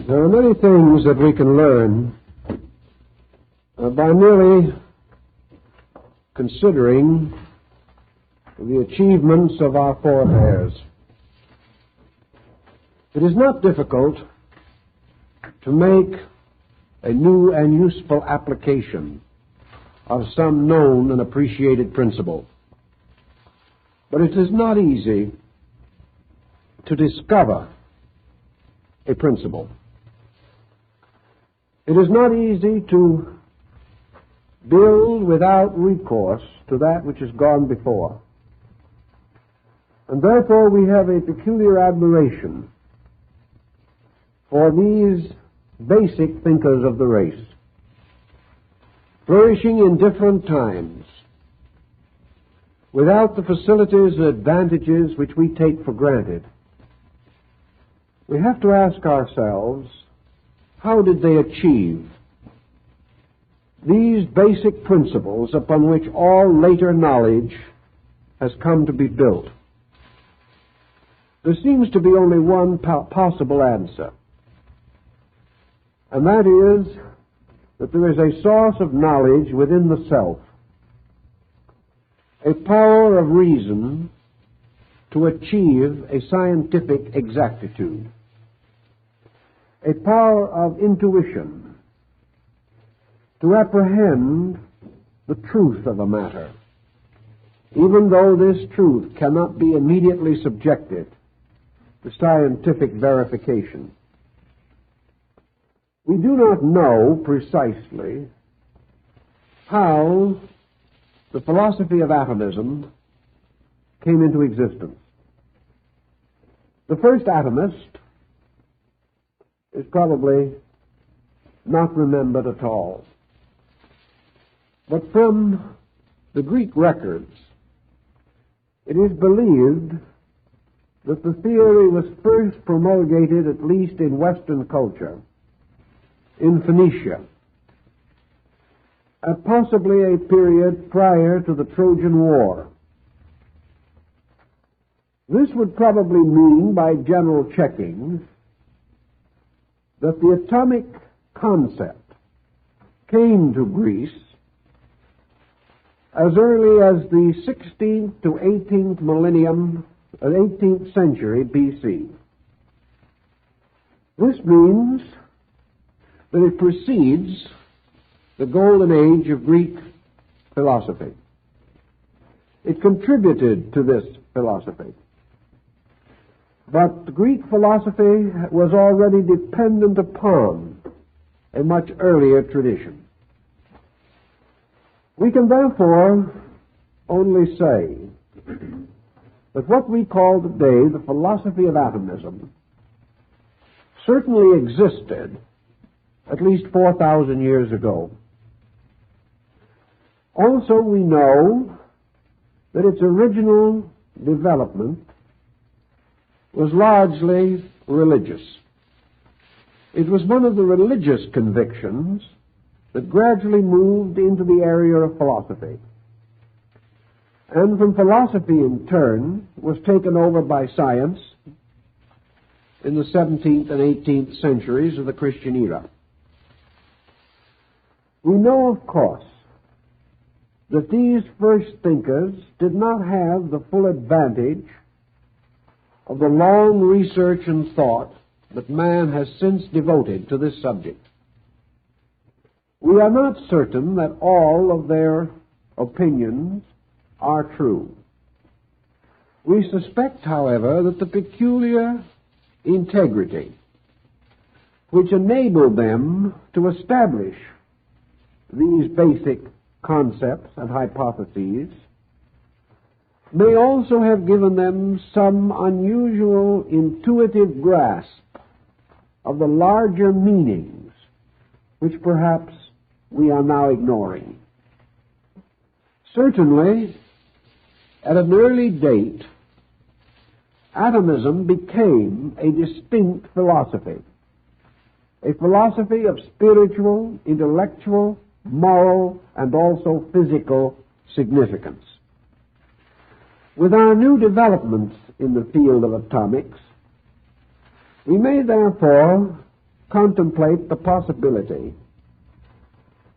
There are many things that we can learn by merely considering the achievements of our forebears. It is not difficult to make a new and useful application of some known and appreciated principle. But it is not easy to discover a principle. It is not easy to build without recourse to that which has gone before. And therefore we have a peculiar admiration for these basic thinkers of the race, flourishing in different times, without the facilities and advantages which we take for granted. We have to ask ourselves, how did they achieve these basic principles upon which all later knowledge has come to be built? There seems to be only one possible answer, and that is that there is a source of knowledge within the self, a power of reason to achieve a scientific exactitude, a power of intuition to apprehend the truth of a matter, even though this truth cannot be immediately subjected to scientific verification. We do not know precisely how the philosophy of atomism came into existence. The first atomist is probably not remembered at all. But from the Greek records, it is believed that the theory was first promulgated, at least in Western culture, in Phoenicia, at possibly a period prior to the Trojan War. This would probably mean, by general checking, that the atomic concept came to Greece as early as the 16th to 18th millennium, 18th century BC. This means that it precedes the golden age of Greek philosophy. It contributed to this philosophy. But Greek philosophy was already dependent upon a much earlier tradition. We can therefore only say that what we call today the philosophy of atomism certainly existed at least 4,000 years ago. Also, we know that its original development was largely religious. It was one of the religious convictions that gradually moved into the area of philosophy. And from philosophy, in turn, was taken over by science in the 17th and 18th centuries of the Christian era. We know, of course, that these first thinkers did not have the full advantage of the long research and thought that man has since devoted to this subject. We are not certain that all of their opinions are true. We suspect, however, that the peculiar integrity which enabled them to establish these basic concepts and hypotheses may also have given them some unusual intuitive grasp of the larger meanings which perhaps we are now ignoring. Certainly, at an early date, atomism became a distinct philosophy, a philosophy of spiritual, intellectual, moral, and also physical significance. With our new developments in the field of atomics, we may therefore contemplate the possibility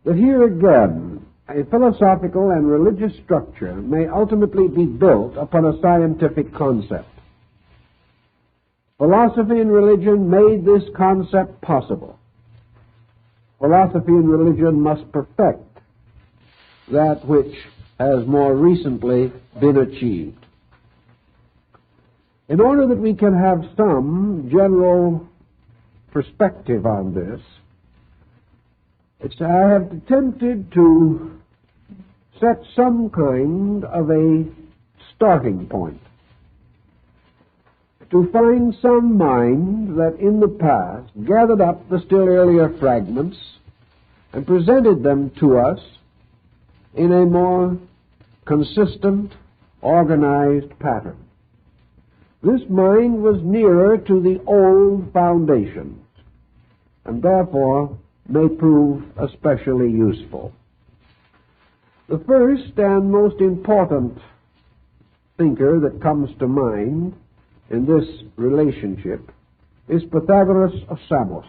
that here again a philosophical and religious structure may ultimately be built upon a scientific concept. Philosophy and religion made this concept possible. Philosophy and religion must perfect that which has more recently been achieved. In order that we can have some general perspective on this, I have attempted to set some kind of a starting point, to find some mind that in the past gathered up the still earlier fragments and presented them to us in a more consistent, organized pattern. This mind was nearer to the old foundations, and therefore may prove especially useful. The first and most important thinker that comes to mind in this relationship is Pythagoras of Samos.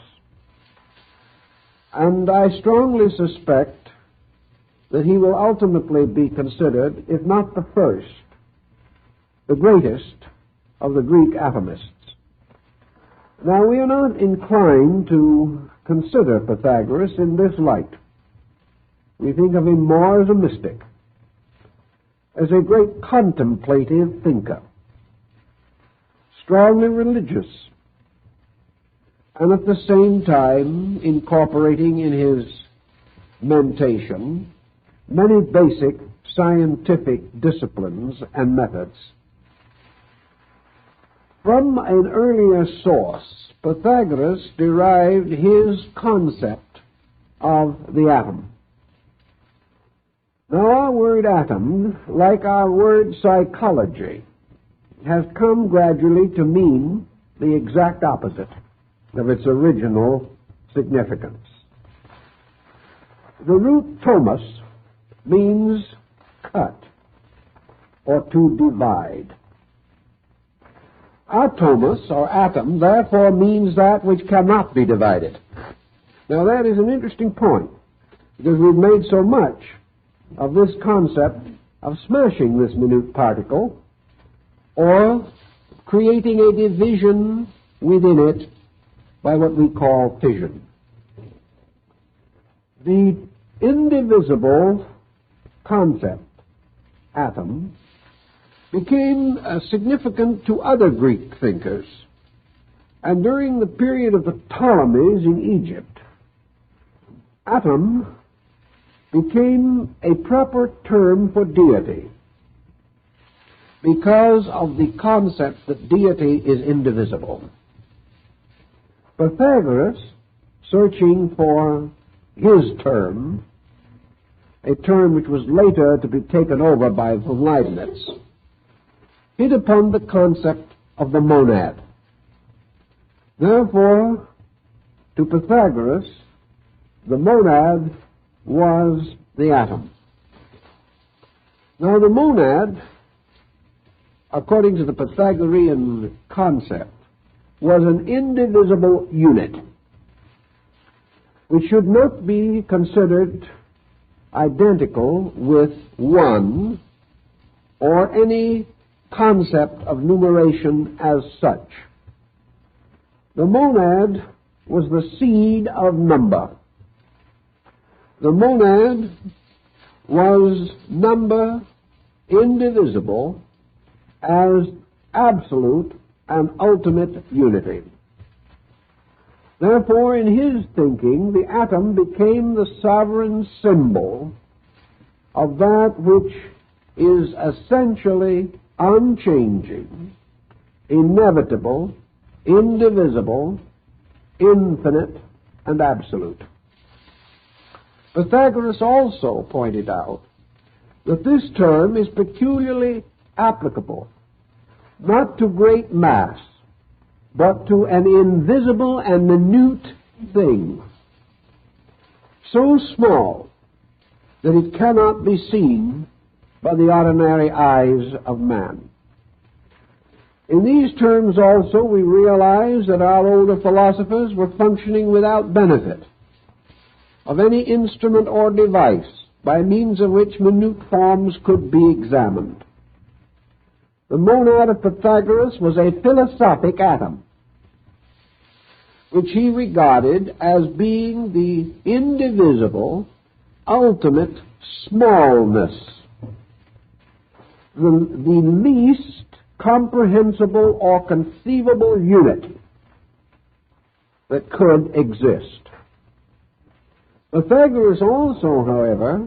And I strongly suspect that he will ultimately be considered, if not the first, the greatest of the Greek atomists. Now, we are not inclined to consider Pythagoras in this light. We think of him more as a mystic, as a great contemplative thinker, strongly religious, and at the same time incorporating in his mentation many basic scientific disciplines and methods. From an earlier source, Pythagoras derived his concept of the atom. Now, our word atom, like our word psychology, has come gradually to mean the exact opposite of its original significance. The root tomos means cut or to divide. Atomos, or atom, therefore means that which cannot be divided. Now that is an interesting point, because we've made so much of this concept of smashing this minute particle, or creating a division within it by what we call fission. The indivisible concept, atom, became significant to other Greek thinkers. And during the period of the Ptolemies in Egypt, atom became a proper term for deity because of the concept that deity is indivisible. Pythagoras, searching for his term, a term which was later to be taken over by Leibniz, hit upon the concept of the monad. Therefore, to Pythagoras, the monad was the atom. Now, the monad, according to the Pythagorean concept, was an indivisible unit, which should not be considered identical with one or any concept of numeration as such. The monad was the seed of number. The monad was number indivisible as absolute and ultimate unity. Therefore, in his thinking, the atom became the sovereign symbol of that which is essentially unchanging, inevitable, indivisible, infinite, and absolute. Pythagoras also pointed out that this term is peculiarly applicable not to great mass, but to an invisible and minute thing, so small that it cannot be seen by the ordinary eyes of man. In these terms also we realize that our older philosophers were functioning without benefit of any instrument or device by means of which minute forms could be examined. The monad of Pythagoras was a philosophic atom, which he regarded as being the indivisible, ultimate smallness, the least comprehensible or conceivable unit that could exist. Pythagoras also, however,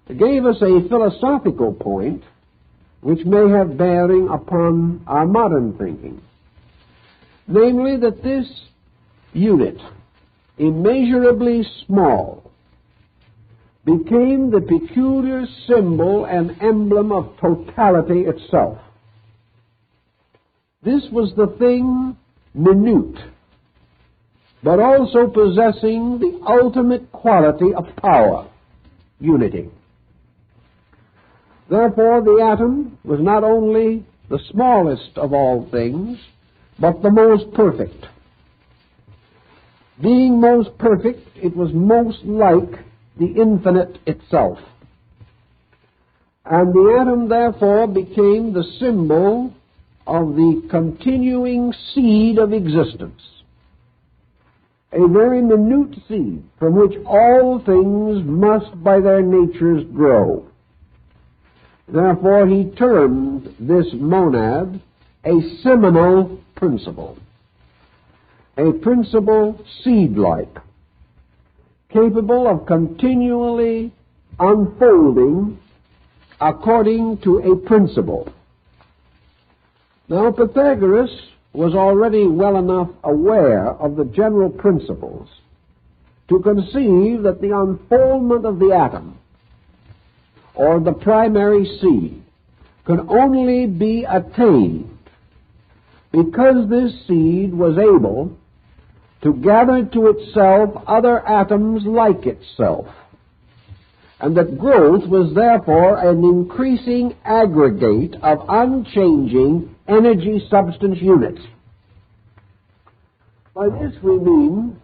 gave us a philosophical point which may have bearing upon our modern thinking, namely that this unit, immeasurably small, became the peculiar symbol and emblem of totality itself. This was the thing minute, but also possessing the ultimate quality of power, unity. Therefore, the atom was not only the smallest of all things, but the most perfect. Being most perfect, it was most like the infinite itself. And the atom, therefore, became the symbol of the continuing seed of existence, a very minute seed from which all things must by their natures grow. Therefore, he termed this monad a seminal principle, a principle seed-like, capable of continually unfolding according to a principle. Now, Pythagoras was already well enough aware of the general principles to conceive that the unfoldment of the atom, or the primary seed, could only be attained because this seed was able to gather to itself other atoms like itself, and that growth was therefore an increasing aggregate of unchanging energy substance units. By this we mean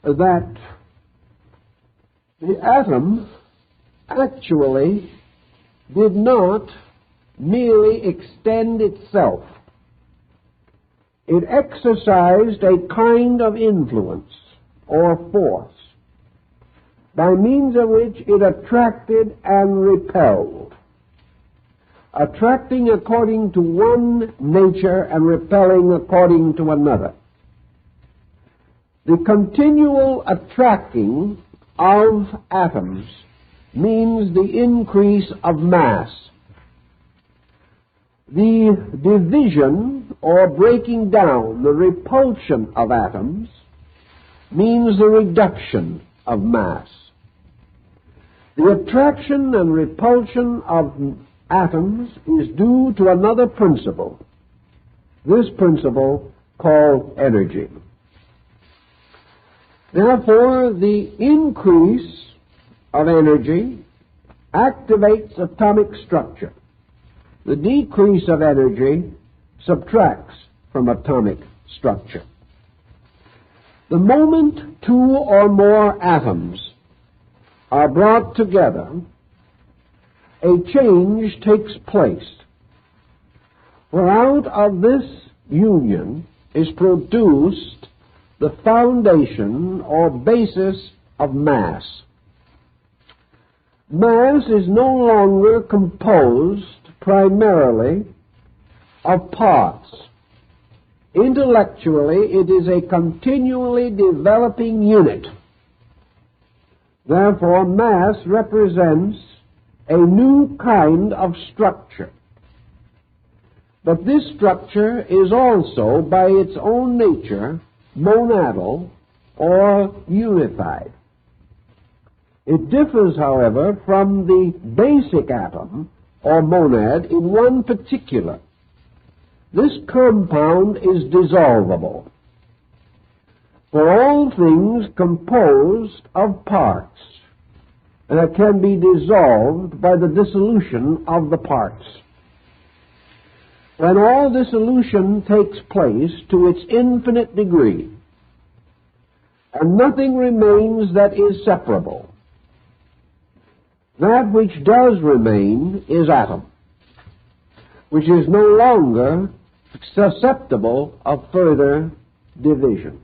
that the atom actually did not merely extend itself. It exercised a kind of influence or force by means of which it attracted and repelled, attracting according to one nature and repelling according to another. The continual attracting of atoms means the increase of mass. The division or breaking down, the repulsion of atoms, means the reduction of mass. The attraction and repulsion of atoms is due to another principle, this principle called energy. Therefore, the increase of energy activates atomic structure. The decrease of energy subtracts from atomic structure. The moment two or more atoms are brought together, a change takes place. For out of this union is produced the foundation or basis of mass. Mass is no longer composed primarily of parts. Intellectually, it is a continually developing unit. Therefore, mass represents a new kind of structure. But this structure is also, by its own nature, monadal or unified. It differs, however, from the basic atom or monad in one particular. This compound is dissolvable. For all things composed of parts can be dissolved by the dissolution of the parts. when all dissolution takes place to its infinite degree, and nothing remains that is separable, that which does remain is atom, which is no longer susceptible of further division.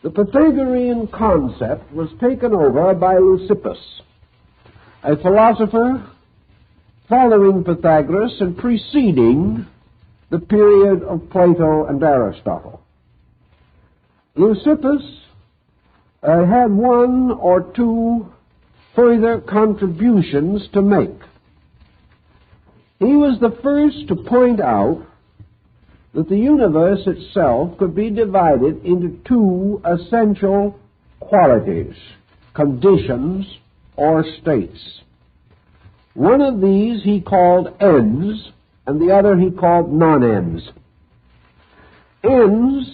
The Pythagorean concept was taken over by Leucippus, a philosopher following Pythagoras and preceding the period of Plato and Aristotle. Leucippus had one or two further contributions to make. He was the first to point out that the universe itself could be divided into two essential qualities, conditions, or states. One of these he called ends, and the other he called non-ends. Ends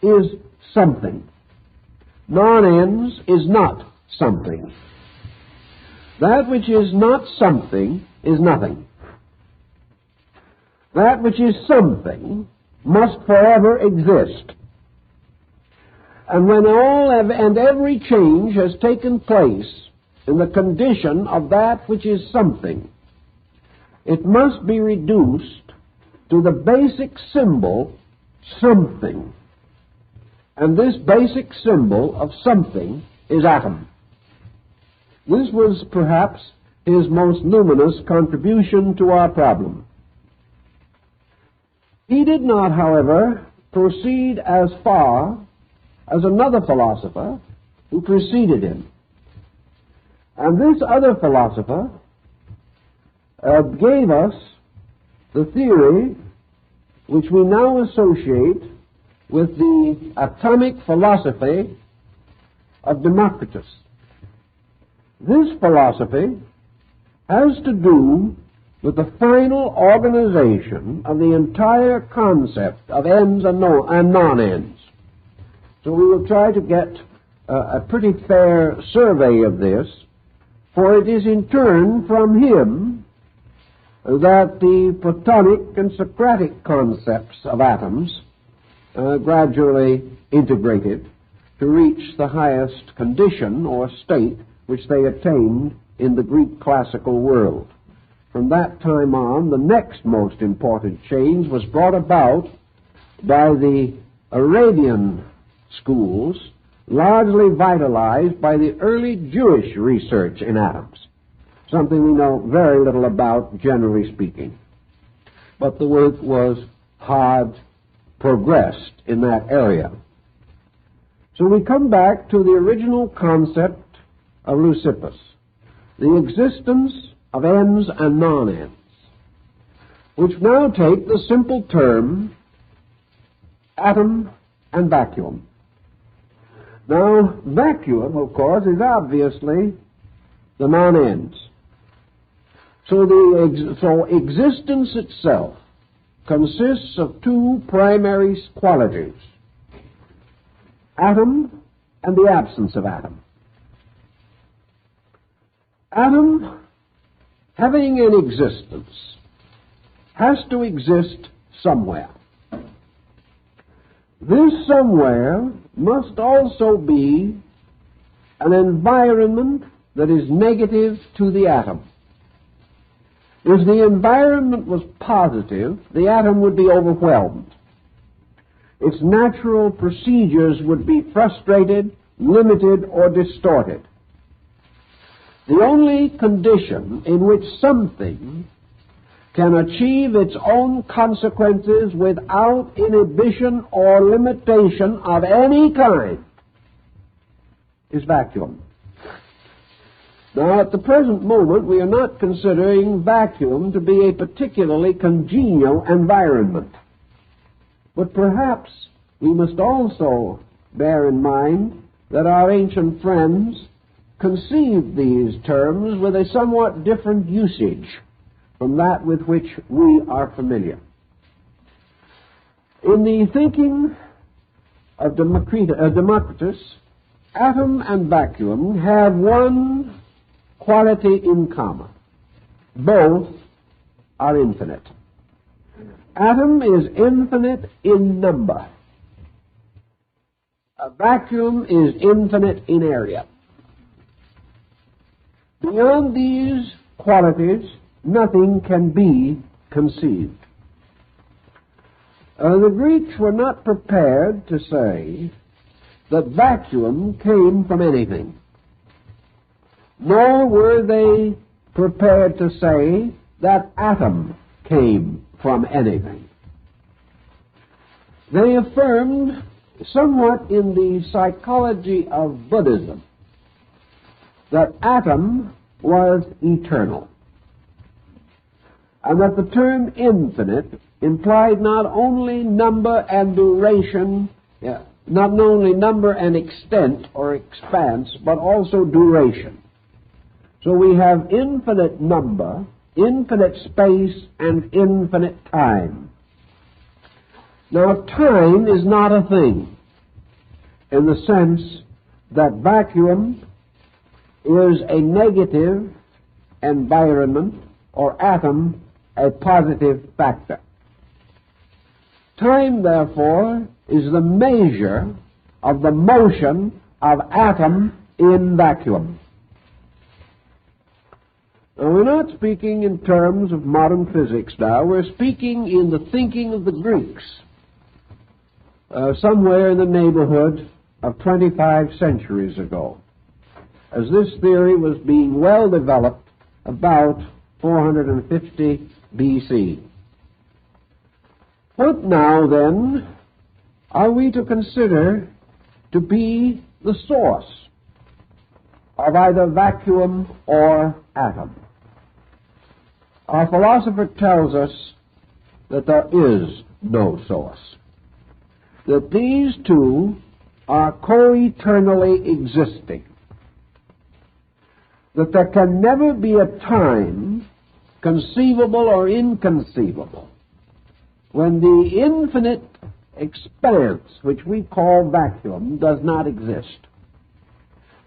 is something. Non-ends is not something. That which is not something is nothing. That which is something must forever exist. And when all and every change has taken place in the condition of that which is something, it must be reduced to the basic symbol, something. And this basic symbol of something is atom. This was perhaps his most luminous contribution to our problem. He did not, however, proceed as far as another philosopher who preceded him. And this other philosopher gave us the theory which we now associate with the atomic philosophy of Democritus. This philosophy has to do with the final organization of the entire concept of ends and non-ends. So we will try to get a pretty fair survey of this, for it is in turn from him that the Platonic and Socratic concepts of atoms gradually integrated to reach the highest condition or state which they attained in the Greek classical world. From that time on, the next most important change was brought about by the Arabian schools, largely vitalized by the early Jewish research in atoms, something we know very little about, generally speaking. But the work was hard progressed in that area. So we come back to the original concept of Leucippus, the existence of ends and non-ends, which now take the simple term atom and vacuum. Now, vacuum, of course, is obviously the non-ends. So existence itself consists of two primary qualities: atom and the absence of atom. Atom, having an existence, has to exist somewhere. This somewhere must also be an environment that is negative to the atom. If the environment was positive, the atom would be overwhelmed. Its natural procedures would be frustrated, limited, or distorted. The only condition in which something can achieve its own consequences without inhibition or limitation of any kind is vacuum. Now, at the present moment, we are not considering vacuum to be a particularly congenial environment. But perhaps we must also bear in mind that our ancient friends conceived these terms with a somewhat different usage from that with which we are familiar. In the thinking of Democritus, atom and vacuum have one quality in common: both are infinite. Atom is infinite in number. A vacuum is infinite in area. Beyond these qualities, nothing can be conceived. The Greeks were not prepared to say that vacuum came from anything, nor were they prepared to say that atom came from anything. They affirmed, somewhat in the psychology of Buddhism, that atom was eternal, and that the term infinite implied not only number and duration, not only number and extent or expanse, but also duration. So we have infinite number, infinite space, and infinite time. Now, time is not a thing in the sense that vacuum is a negative environment or atom a positive factor. Time, therefore, is the measure of the motion of atom in vacuum. Now, we're not speaking in terms of modern physics now. We're speaking in the thinking of the Greeks, somewhere in the neighborhood of 25 centuries ago, as this theory was being well developed about 450 BC. What now, then, are we to consider to be the source of either vacuum or atom? Our philosopher tells us that there is no source, that these two are co-eternally existing, that there can never be a time, conceivable or inconceivable, when the infinite expanse, which we call vacuum, does not exist.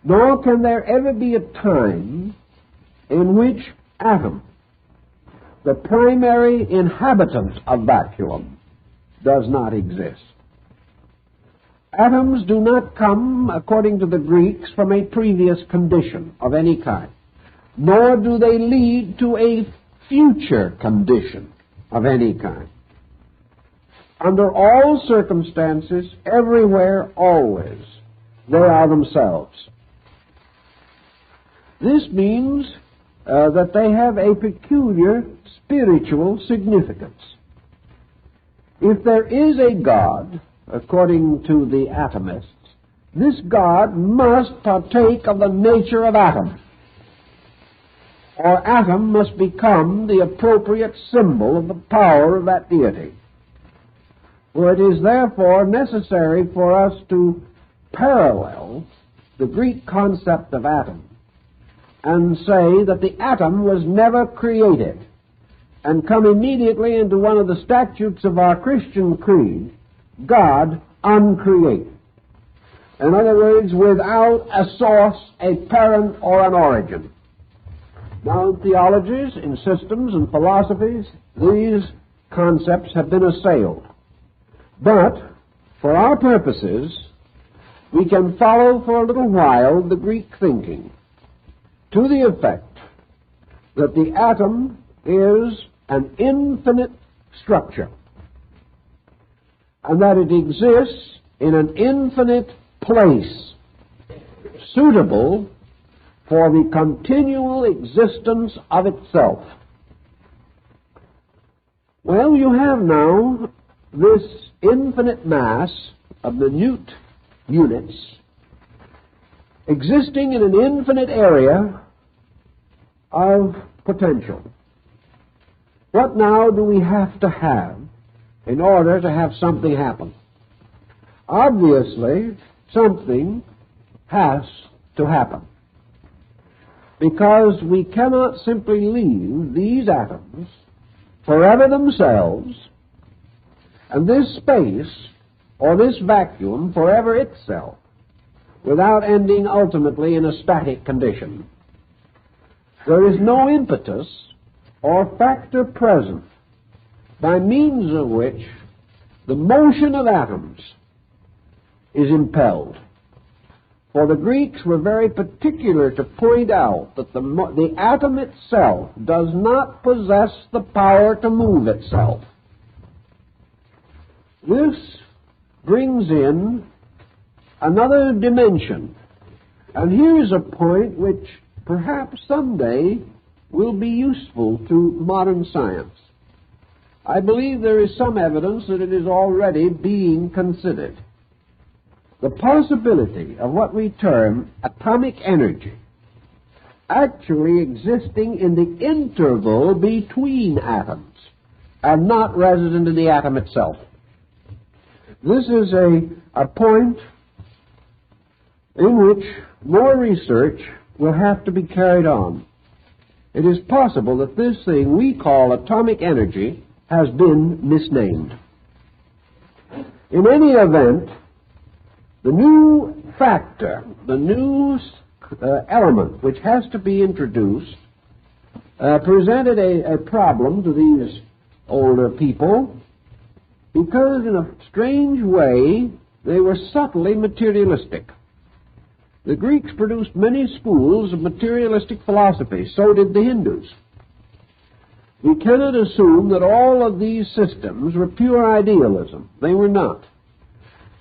Nor can there ever be a time in which atom, the primary inhabitant of vacuum, does not exist. Atoms do not come, according to the Greeks, from a previous condition of any kind, nor do they lead to a future condition of any kind. Under all circumstances, everywhere, always, they are themselves. This means that they have a peculiar spiritual significance. If there is a God, according to the Atomists, this God must partake of the nature of atom, or atom must become the appropriate symbol of the power of that deity. For it is therefore necessary for us to parallel the Greek concept of atom and say that the atom was never created, and come immediately into one of the statutes of our Christian creed, God uncreated. In other words, without a source, a parent, or an origin. Now, in theologies, in systems, and philosophies, these concepts have been assailed. But, for our purposes, we can follow for a little while the Greek thinking, to the effect that the atom is an infinite structure, and that it exists in an infinite place, suitable for the continual existence of itself. Well, you have now this infinite mass of minute units existing in an infinite area of potential. What now do we have to have in order to have something happen? Obviously, something has to happen, because we cannot simply leave these atoms forever themselves and this space or this vacuum forever itself without ending ultimately in a static condition. There is no impetus or factor present by means of which the motion of atoms is impelled. For the Greeks were very particular to point out that the atom itself does not possess the power to move itself. This brings in another dimension. And here is a point which perhaps someday will be useful to modern science. I believe there is some evidence that it is already being considered. The possibility of what we term atomic energy actually existing in the interval between atoms and not resident in the atom itself. This is a point in which more research will have to be carried on. It is possible that this thing we call atomic energy has been misnamed. In any event, the new factor, the new element which has to be introduced presented a problem to these older people because in a strange way they were subtly materialistic. The Greeks produced many schools of materialistic philosophy. So did the Hindus. We cannot assume that all of these systems were pure idealism. They were not.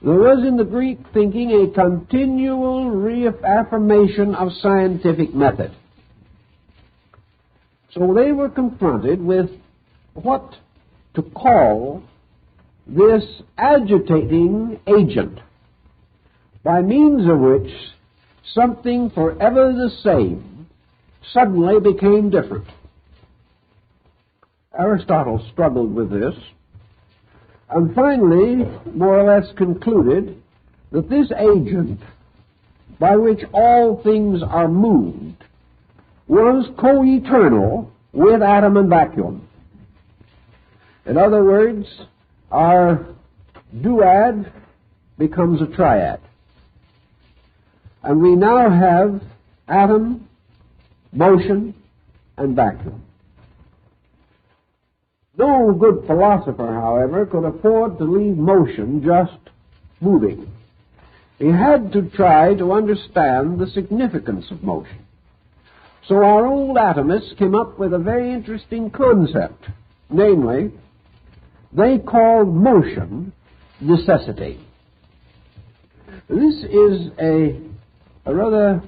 There was in the Greek thinking a continual reaffirmation of scientific method. So they were confronted with what to call this agitating agent, by means of which something forever the same suddenly became different. Aristotle struggled with this, and finally, more or less concluded that this agent by which all things are moved was co-eternal with atom and vacuum. In other words, our duad becomes a triad. And we now have atom, motion, and vacuum. No good philosopher, however, could afford to leave motion just moving. He had to try to understand the significance of motion. So our old atomists came up with a very interesting concept. Namely, they called motion necessity. This is a rather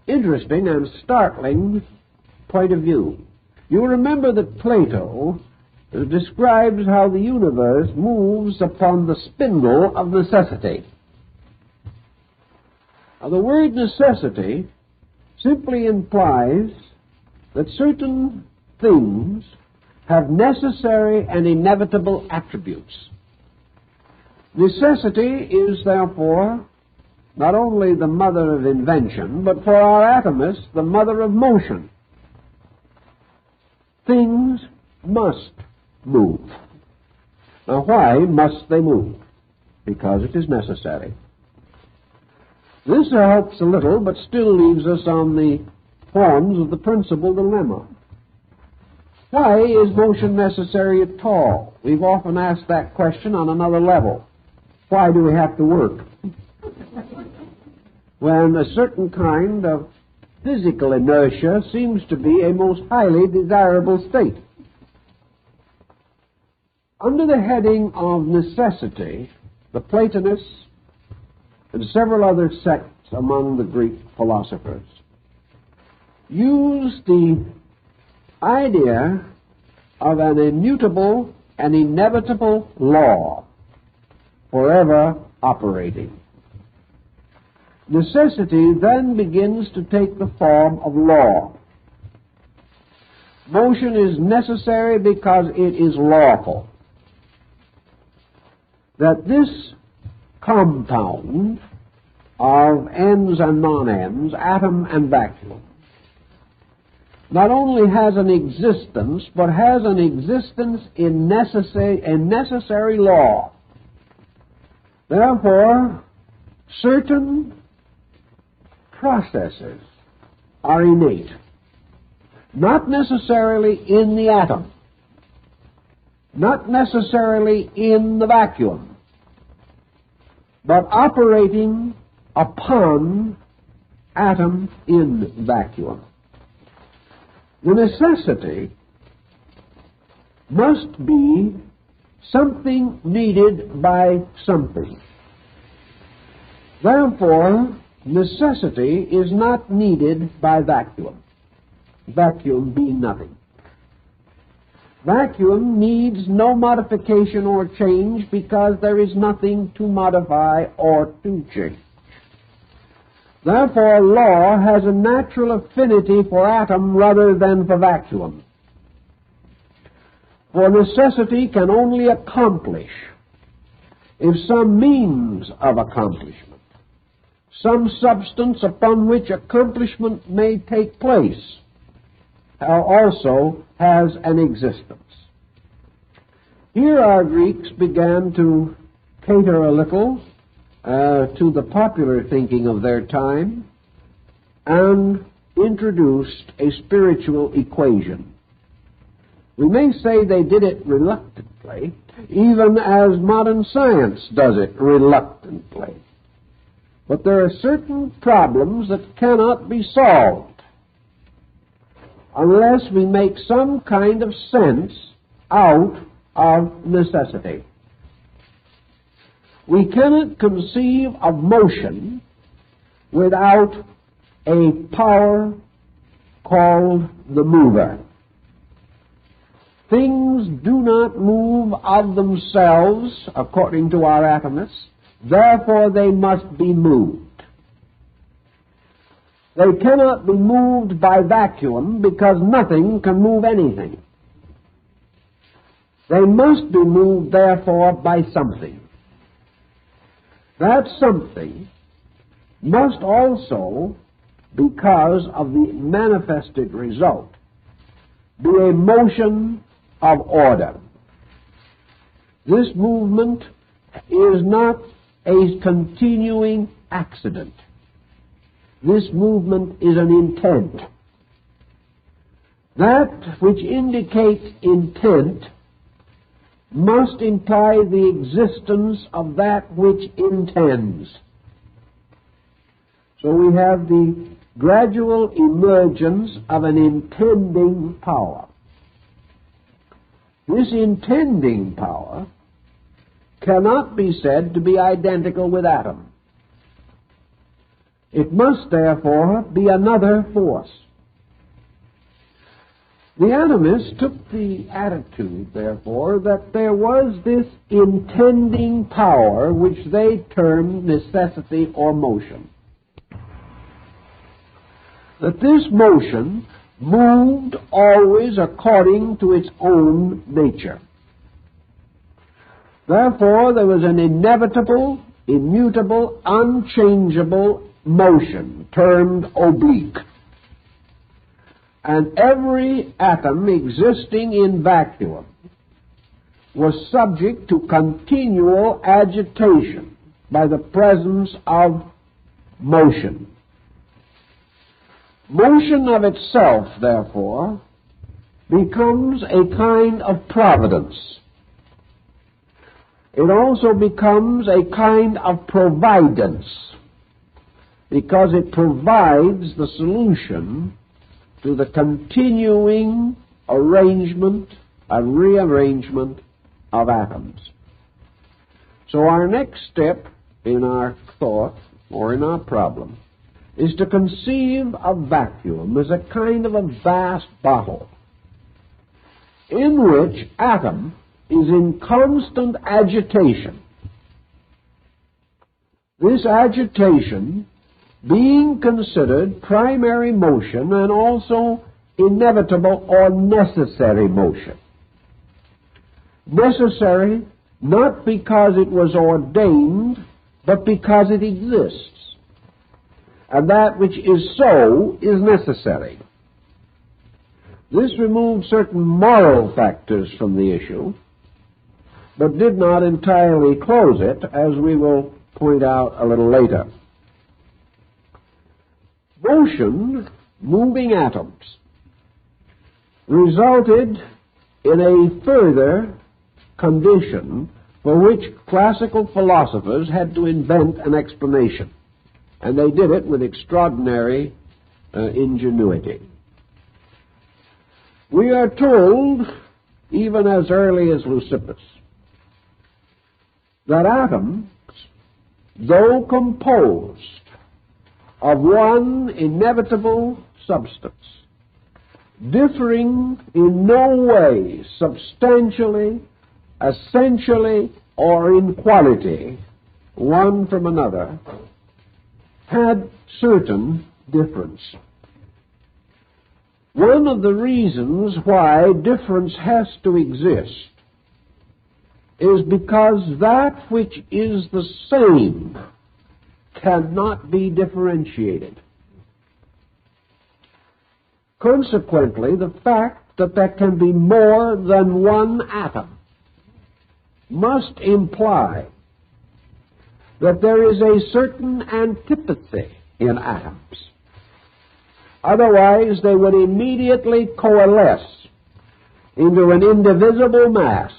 interesting and startling point of view. You remember that Plato describes how the universe moves upon the spindle of necessity. Now, the word necessity simply implies that certain things have necessary and inevitable attributes. Necessity is, therefore, not only the mother of invention, but for our atomists, the mother of motion. Things must move. Now, why must they move? Because it is necessary. This helps a little, but still leaves us on the forms of the principal dilemma. Why is motion necessary at all? We've often asked that question on another level. Why do we have to work? When a certain kind of physical inertia seems to be a most highly desirable state. Under the heading of necessity, the Platonists and several other sects among the Greek philosophers used the idea of an immutable and inevitable law forever operating. Necessity then begins to take the form of law. Motion is necessary because it is lawful. That this compound of ends and non-ends, atom and vacuum, not only has an existence, but has an existence in necessary law. Therefore, certain processes are innate, not necessarily in the atom, not necessarily in the vacuum, but operating upon atom in vacuum. The necessity must be something needed by something. Therefore, necessity is not needed by vacuum, vacuum being nothing. Vacuum needs no modification or change because there is nothing to modify or to change. Therefore, law has a natural affinity for atom rather than for vacuum. For necessity can only accomplish if some means of accomplishment, some substance upon which accomplishment may take place, also has an existence. Here our Greeks began to cater a little to the popular thinking of their time and introduced a spiritual equation. We may say they did it reluctantly, even as modern science does it reluctantly. But there are certain problems that cannot be solved unless we make some kind of sense out of necessity. We cannot conceive of motion without a power called the mover. Things do not move of themselves, according to our atomists, therefore they must be moved. They cannot be moved by vacuum because nothing can move anything. They must be moved, therefore, by something. That something must also, because of the manifested result, be a motion of order. This movement is not a continuing accident. This movement is an intent. That which indicates intent must imply the existence of that which intends. So we have the gradual emergence of an intending power. This intending power cannot be said to be identical with atom. It must, therefore, be another force. The atomists took the attitude, therefore, that there was this intending power which they termed necessity or motion. That this motion moved always according to its own nature. Therefore, there was an inevitable, immutable, unchangeable motion termed oblique. And every atom existing in vacuum was subject to continual agitation by the presence of motion. Motion of itself, therefore, becomes a kind of providence. It also becomes a kind of providence, because it provides the solution to the continuing arrangement and rearrangement of atoms. So our next step in our thought, or in our problem, is to conceive of vacuum as a kind of a vast bottle in which atom is in constant agitation. This agitation being considered primary motion and also inevitable or necessary motion. Necessary not because it was ordained, but because it exists. And that which is so is necessary. This removed certain moral factors from the issue, but did not entirely close it, as we will point out a little later. Motion, moving atoms, resulted in a further condition for which classical philosophers had to invent an explanation. And they did it with extraordinary ingenuity. We are told, even as early as Leucippus, that atoms, though composed of one inevitable substance, differing in no way substantially, essentially, or in quality one from another, had certain difference. One of the reasons why difference has to exist is because that which is the same cannot be differentiated. Consequently, the fact that there can be more than one atom must imply that there is a certain antipathy in atoms. Otherwise, they would immediately coalesce into an indivisible mass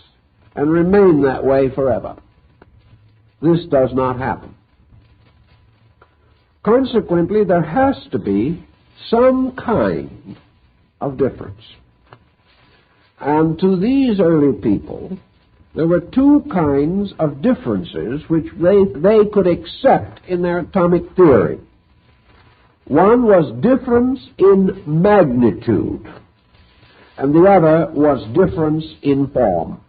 and remain that way forever. This does not happen. Consequently, there has to be some kind of difference. And to these early people, there were two kinds of differences which they could accept in their atomic theory. One was difference in magnitude, and the other was difference in form.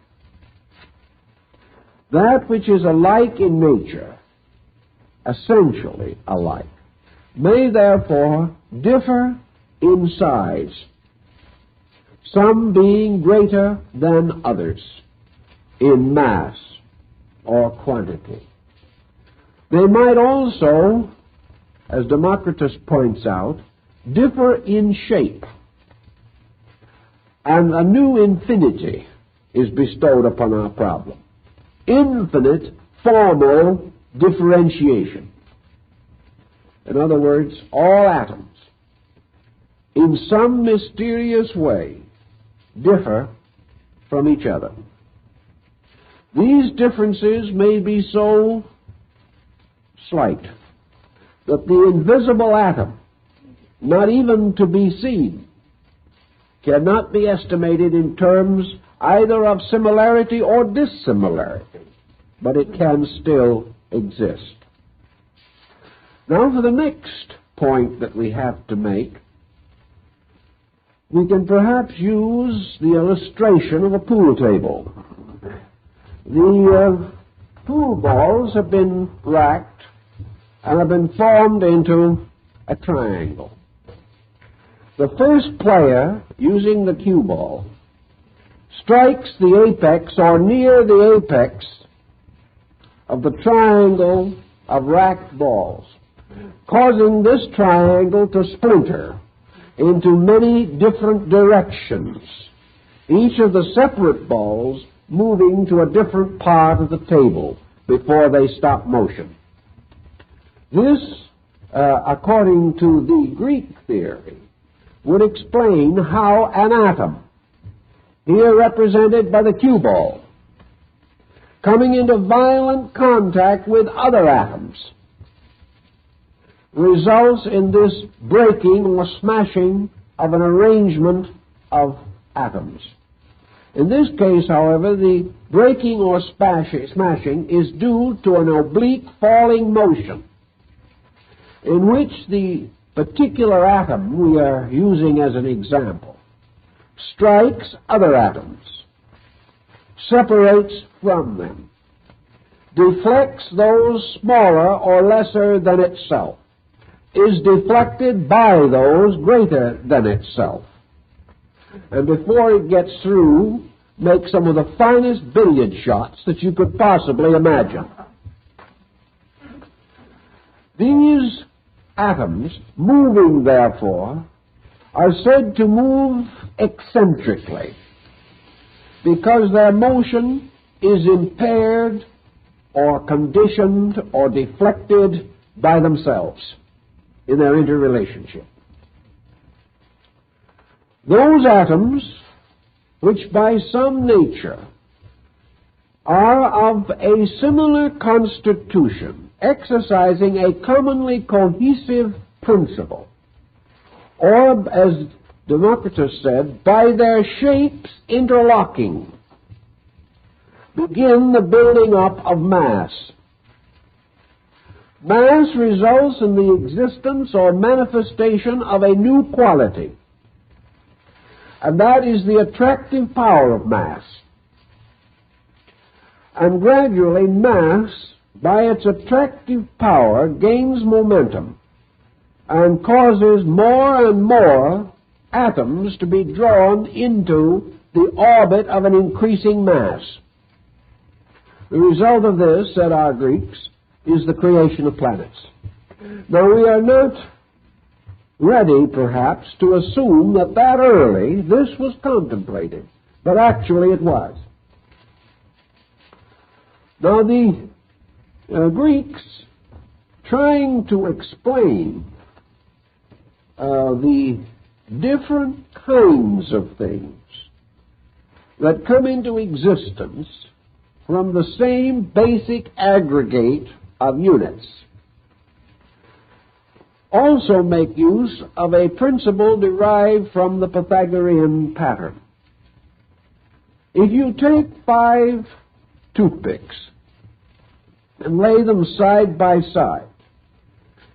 That which is alike in nature, essentially alike, may therefore differ in size, some being greater than others in mass or quantity. They might also, as Democritus points out, differ in shape, and a new infinity is bestowed upon our problem. Infinite formal differentiation. In other words, all atoms, in some mysterious way, differ from each other. These differences may be so slight that the invisible atom, not even to be seen, cannot be estimated in terms either of similarity or dissimilarity, but it can still exist. Now, for the next point that we have to make, we can perhaps use the illustration of a pool table. The pool balls have been racked and have been formed into a triangle. The first player, using the cue ball, strikes the apex or near the apex of the triangle of racked balls, causing this triangle to splinter into many different directions, each of the separate balls moving to a different part of the table before they stop motion. This, according to the Greek theory, would explain how an atom, here represented by the cue ball, coming into violent contact with other atoms, results in this breaking or smashing of an arrangement of atoms. In this case, however, the breaking or smashing is due to an oblique falling motion in which the particular atom we are using as an example strikes other atoms, separates from them, deflects those smaller or lesser than itself, is deflected by those greater than itself, and before it gets through, makes some of the finest billiard shots that you could possibly imagine. These atoms, moving therefore, are said to move eccentrically because their motion is impaired or conditioned or deflected by themselves in their interrelationship. Those atoms which by some nature are of a similar constitution, exercising a commonly cohesive principle, or, as Democritus said, by their shapes interlocking, begin the building up of mass. Mass results in the existence or manifestation of a new quality, and that is the attractive power of mass. And gradually mass, by its attractive power, gains momentum and causes more and more atoms to be drawn into the orbit of an increasing mass. The result of this, said our Greeks, is the creation of planets. Now, we are not ready, perhaps, to assume that early this was contemplated, but actually it was. Now, the Greeks, trying to explain the different kinds of things that come into existence from the same basic aggregate of units, also make use of a principle derived from the Pythagorean pattern. If you take 5 toothpicks and lay them side by side,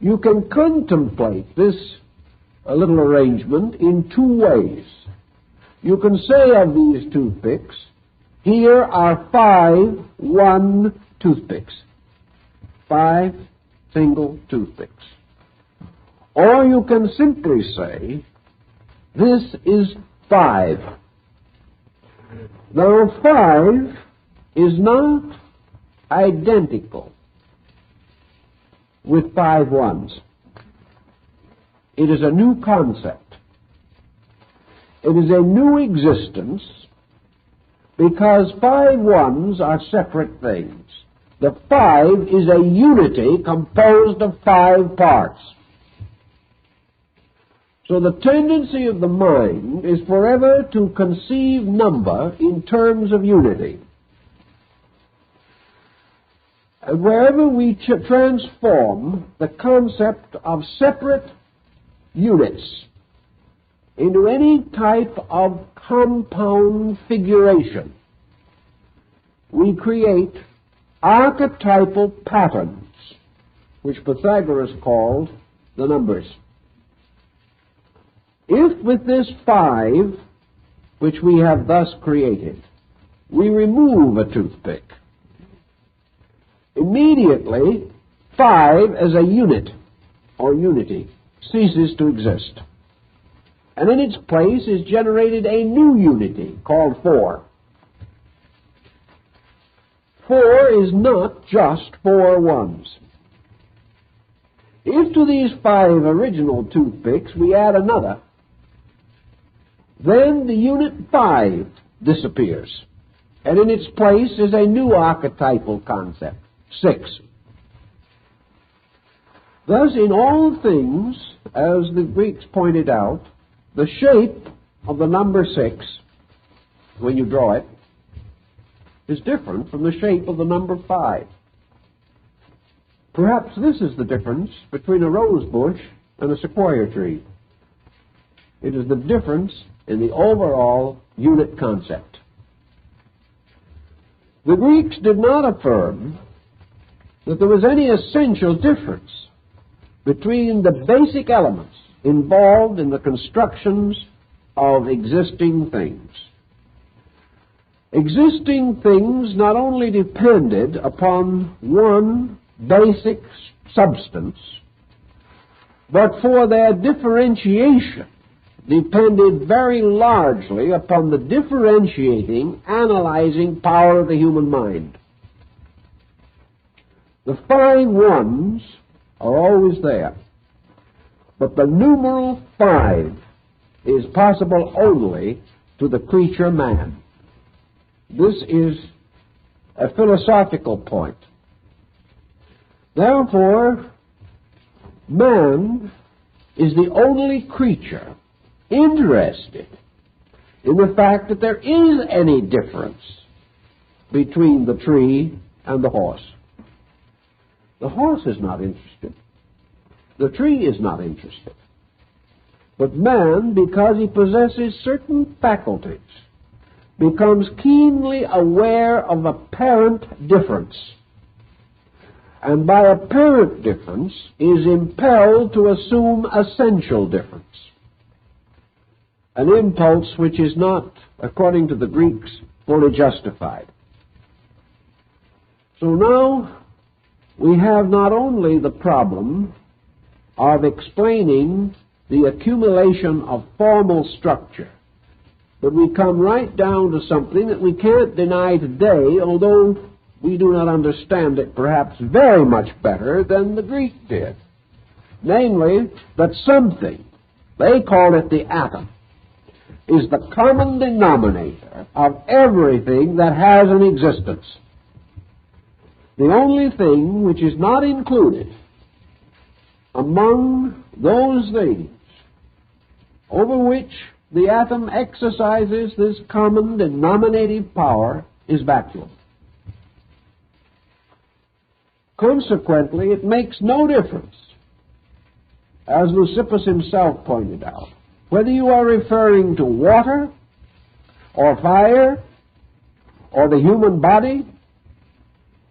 you can contemplate this little arrangement in 2 ways. You can say of these toothpicks, here are 5 one toothpicks. 5 single toothpicks. Or you can simply say, this is 5. Now, 5 is not identical with 5 ones. It is a new concept. It is a new existence because 5 ones are separate things. The 5 is a unity composed of 5 parts. So the tendency of the mind is forever to conceive number in terms of unity. And wherever we transform the concept of separate units into any type of compound figuration, we create archetypal patterns, which Pythagoras called the numbers. If with this 5, which we have thus created, we remove a toothpick, immediately 5 as a unit or unity ceases to exist. And in its place is generated a new unity called 4. 4 is not just 4 ones. If to these 5 original toothpicks we add another, then the unit 5 disappears, and in its place is a new archetypal concept, 6. Thus, in all things, as the Greeks pointed out, the shape of the number 6, when you draw it, is different from the shape of the number 5. Perhaps this is the difference between a rose bush and a sequoia tree. It is the difference in the overall unit concept. The Greeks did not affirm that there was any essential difference between the basic elements involved in the constructions of existing things. Existing things not only depended upon one basic substance, but for their differentiation depended very largely upon the differentiating, analyzing power of the human mind. The 5 ones are always there, but the numeral 5 is possible only to the creature man. This is a philosophical point. Therefore, man is the only creature interested in the fact that there is any difference between the tree and the horse. The horse is not interested. The tree is not interested. But man, because he possesses certain faculties, becomes keenly aware of apparent difference, and by apparent difference is impelled to assume essential difference, an impulse which is not, according to the Greeks, fully justified. So now we have not only the problem of explaining the accumulation of formal structure, but we come right down to something that we can't deny today, although we do not understand it perhaps very much better than the Greek did. Namely, that something, they call it the atom, is the common denominator of everything that has an existence. The only thing which is not included among those things over which the atom exercises this common denominative power is vacuum. Consequently, it makes no difference, as Leucippus himself pointed out, whether you are referring to water or fire or the human body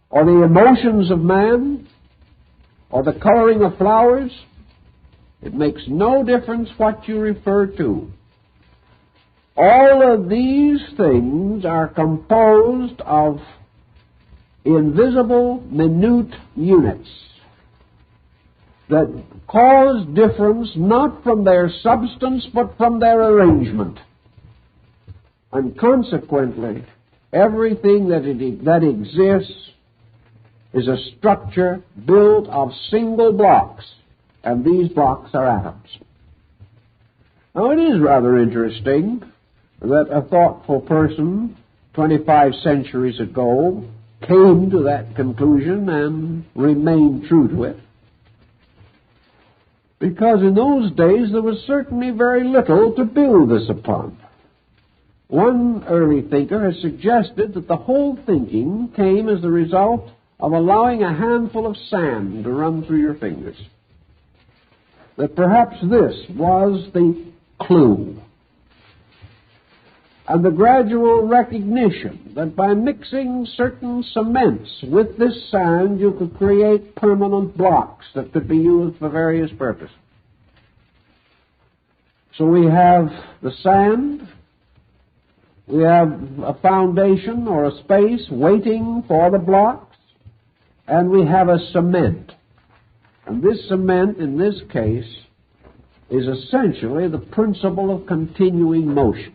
or the emotions of man or the coloring of flowers. It makes no difference what you refer to. All of these things are composed of invisible, minute units that cause difference not from their substance but from their arrangement. And consequently, everything that exists is a structure built of single blocks, and these blocks are atoms. Now, it is rather interesting that a thoughtful person 25 centuries ago came to that conclusion and remained true to it, because in those days there was certainly very little to build this upon. One early thinker has suggested that the whole thinking came as the result of allowing a handful of sand to run through your fingers. That perhaps this was the clue. And the gradual recognition that by mixing certain cements with this sand you could create permanent blocks that could be used for various purposes. So we have the sand, we have a foundation or a space waiting for the blocks, and we have a cement. And this cement, in this case, is essentially the principle of continuing motion.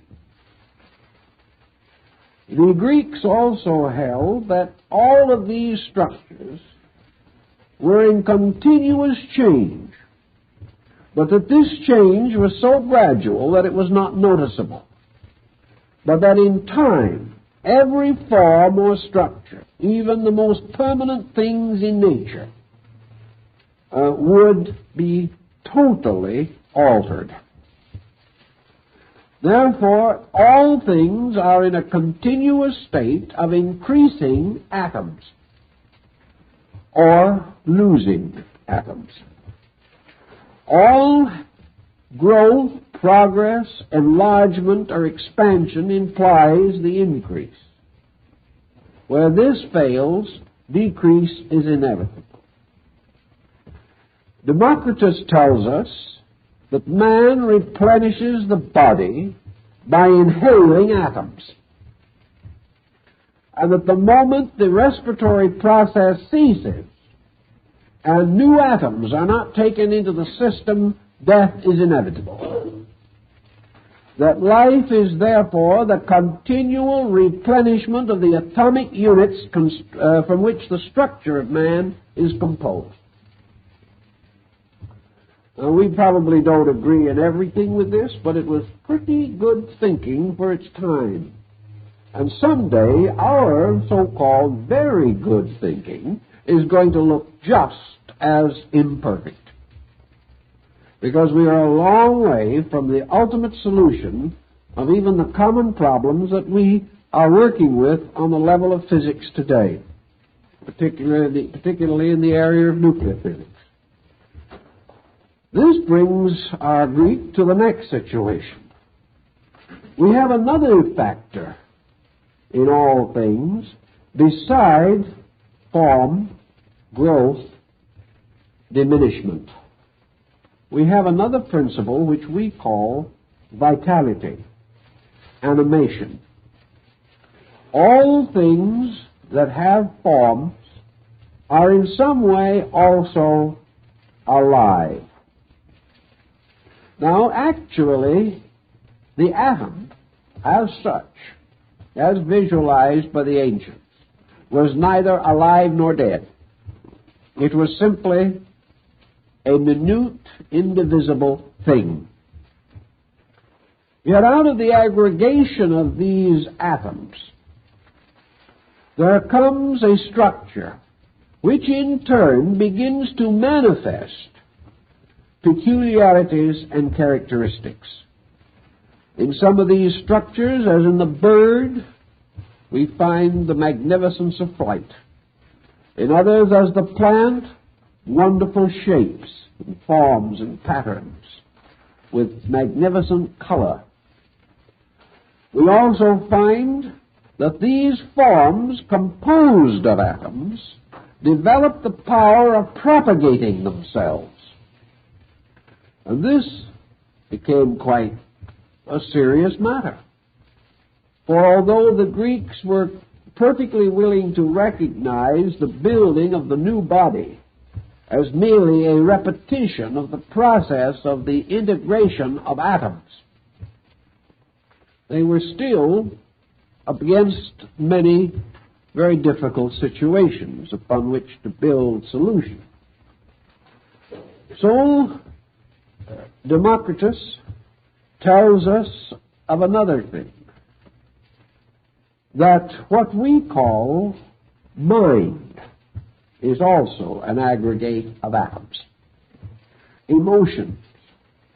The Greeks also held that all of these structures were in continuous change, but that this change was so gradual that it was not noticeable, but that in time, every form or structure, even the most permanent things in nature, would be totally altered. Therefore, all things are in a continuous state of increasing atoms or losing atoms. All growth, progress, enlargement, or expansion implies the increase. Where this fails, decrease is inevitable. Democritus tells us that man replenishes the body by inhaling atoms, and that the moment the respiratory process ceases and new atoms are not taken into the system, death is inevitable. That life is therefore the continual replenishment of the atomic units from which the structure of man is composed. Now, we probably don't agree in everything with this, but it was pretty good thinking for its time. And someday, our so-called very good thinking is going to look just as imperfect. Because we are a long way from the ultimate solution of even the common problems that we are working with on the level of physics today, particularly in the area of nuclear physics. This brings our Greek to the next situation. We have another factor in all things besides form, growth, diminishment. We have another principle which we call vitality, animation. All things that have forms are in some way also alive. Now, actually, the atom, as such, as visualized by the ancients, was neither alive nor dead. It was simply a minute, indivisible thing. Yet out of the aggregation of these atoms, there comes a structure which in turn begins to manifest peculiarities and characteristics. In some of these structures, as in the bird, we find the magnificence of flight. In others, as the plant, wonderful shapes and forms and patterns with magnificent color. We also find that these forms, composed of atoms, develop the power of propagating themselves. And this became quite a serious matter. For although the Greeks were perfectly willing to recognize the building of the new body as merely a repetition of the process of the integration of atoms, they were still up against many very difficult situations upon which to build solutions. So, Democritus tells us of another thing, that what we call mind is also an aggregate of atoms. Emotions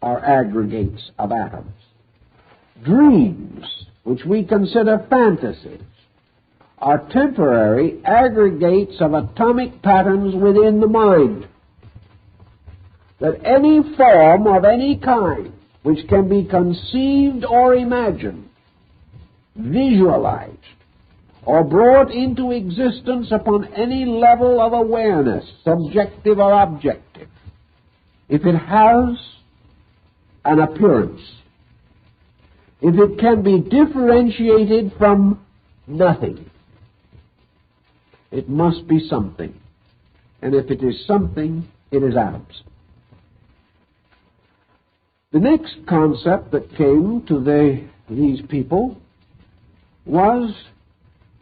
are aggregates of atoms. Dreams, which we consider fantasies, are temporary aggregates of atomic patterns within the mind. That any form of any kind which can be conceived or imagined, visualized, or brought into existence upon any level of awareness, subjective or objective, if it has an appearance, if it can be differentiated from nothing, it must be something. And if it is something, it is atoms. The next concept that came to these people was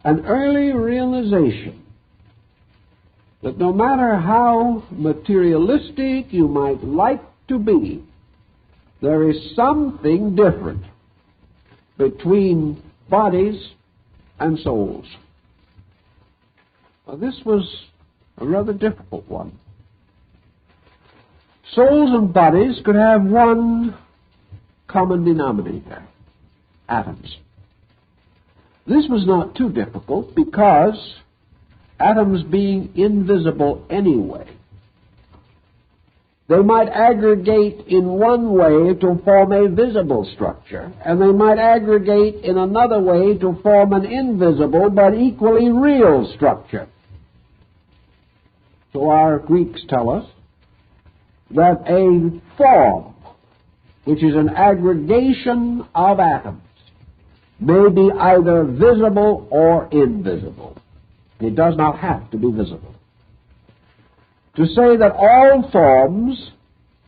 an early realization that no matter how materialistic you might like to be, there is something different between bodies and souls. Well, this was a rather difficult one. Souls and bodies could have one common denominator: atoms. This was not too difficult because atoms being invisible anyway, they might aggregate in one way to form a visible structure, and they might aggregate in another way to form an invisible but equally real structure. So our Greeks tell us that a form, which is an aggregation of atoms, may be either visible or invisible. It does not have to be visible. To say that all forms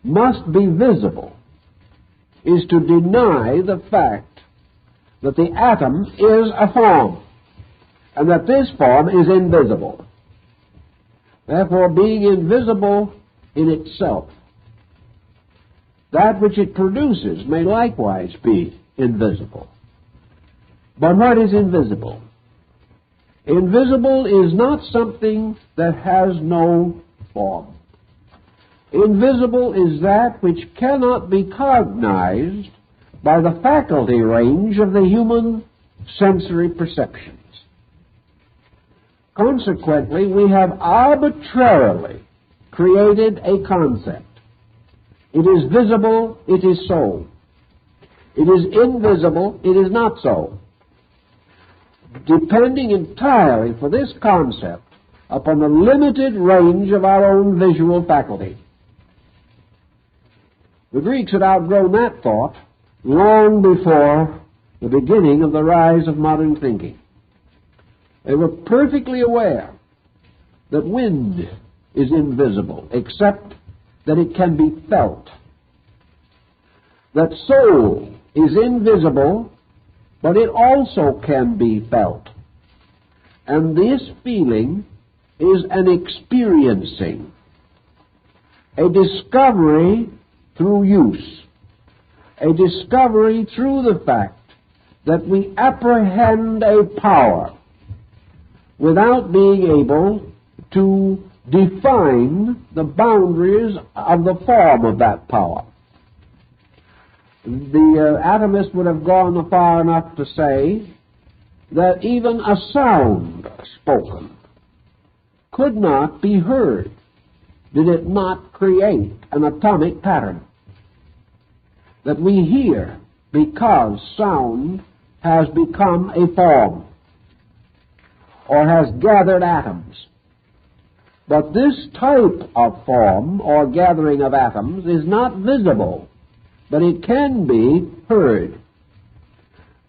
must be visible is to deny the fact that the atom is a form, and that this form is invisible. Therefore, being invisible in itself, that which it produces may likewise be invisible. But what is invisible? Invisible is not something that has no form. Invisible is that which cannot be cognized by the faculty range of the human sensory perceptions. Consequently, we have arbitrarily created a concept. It is visible, it is so. It is invisible, it is not so. Depending entirely for this concept upon the limited range of our own visual faculty. The Greeks had outgrown that thought long before the beginning of the rise of modern thinking. They were perfectly aware that wind is invisible, except that it can be felt. That soul is invisible, but it also can be felt. And this feeling is an experiencing, a discovery through use, a discovery through the fact that we apprehend a power without being able to define the boundaries of the form of that power. The atomist would have gone far enough to say that even a sound spoken could not be heard did it not create an atomic pattern. That we hear because sound has become a form or has gathered atoms. But this type of form or gathering of atoms is not visible, but it can be heard.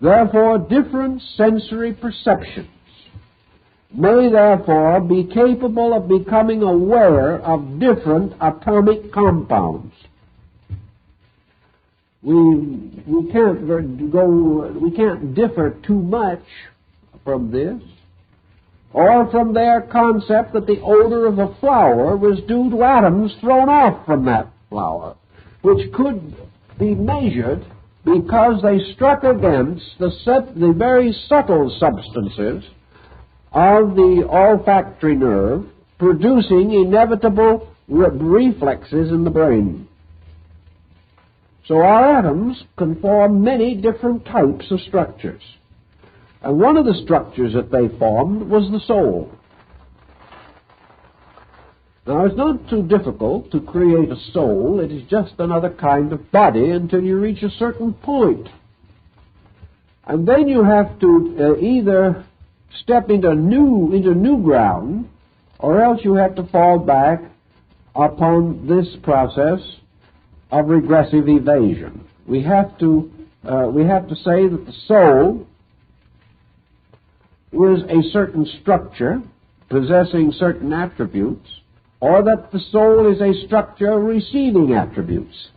Therefore, different sensory perceptions may therefore be capable of becoming aware of different atomic compounds. We can't differ too much from this, or from their concept that the odor of a flower was due to atoms thrown off from that flower, which could be measured because they struck against the very subtle substances of the olfactory nerve, producing inevitable reflexes in the brain. So our atoms can form many different types of structures. And one of the structures that they formed was the soul. Now, it's not too difficult to create a soul. It is just another kind of body until you reach a certain point. And then you have to either step into new ground, or else you have to fall back upon this process of regressive evasion. We have to say that the soul is a certain structure possessing certain attributes, or that the soul is a structure receiving attributes,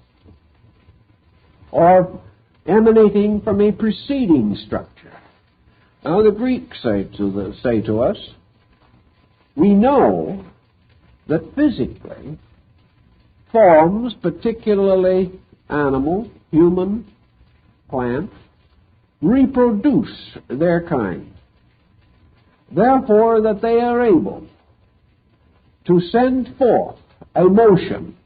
or emanating from a preceding structure. Now, the Greeks say to us, we know that physically forms, particularly animal, human, plant, reproduce their kind. Therefore, that they are able to send forth a motion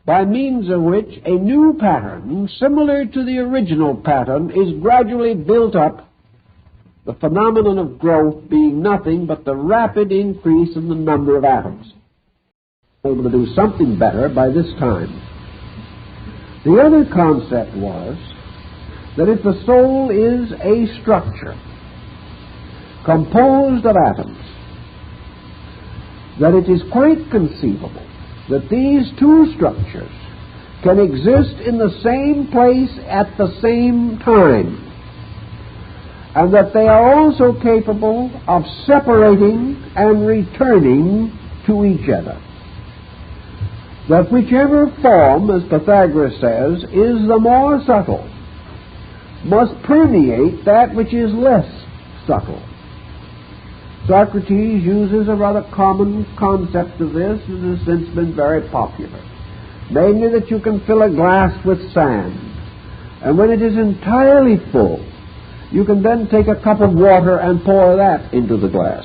by means of which a new pattern, similar to the original pattern, is gradually built up, the phenomenon of growth being nothing but the rapid increase in the number of atoms. Able to do something better by this time. The other concept was that if the soul is a structure composed of atoms, that it is quite conceivable that these two structures can exist in the same place at the same time, and that they are also capable of separating and returning to each other. That whichever form, as Pythagoras says, is the more subtle, must permeate that which is less subtle. Socrates uses a rather common concept of this and has since been very popular. Namely, that you can fill a glass with sand, and when it is entirely full, you can then take a cup of water and pour that into the glass.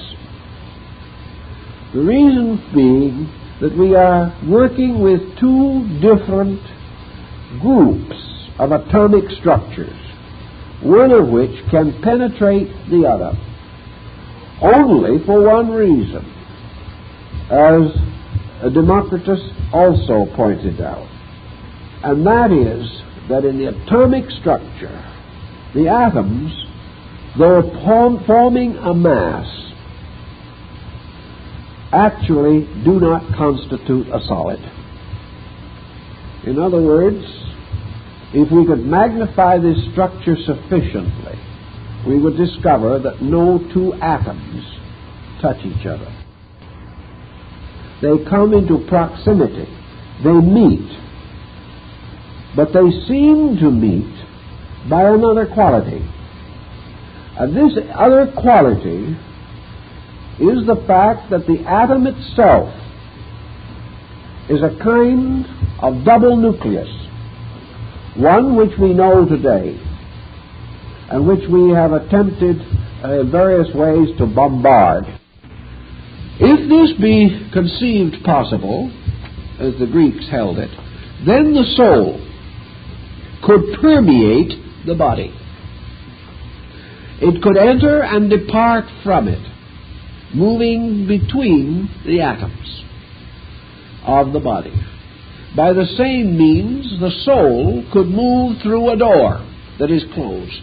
The reason being that we are working with two different groups of atomic structures. one of which can penetrate the other, only for one reason, as Democritus also pointed out, and that is that in the atomic structure, the atoms, though forming a mass, actually do not constitute a solid. In other words, if we could magnify this structure sufficiently, we would discover that no two atoms touch each other. They come into proximity. They meet. But they seem to meet by another quality. And this other quality is the fact that the atom itself is a kind of double nucleus, one which we know today and which we have attempted in various ways to bombard. If this be conceived possible, as the Greeks held it, then the soul could permeate the body. It could enter and depart from it, moving between the atoms of the body. By the same means, the soul could move through a door that is closed,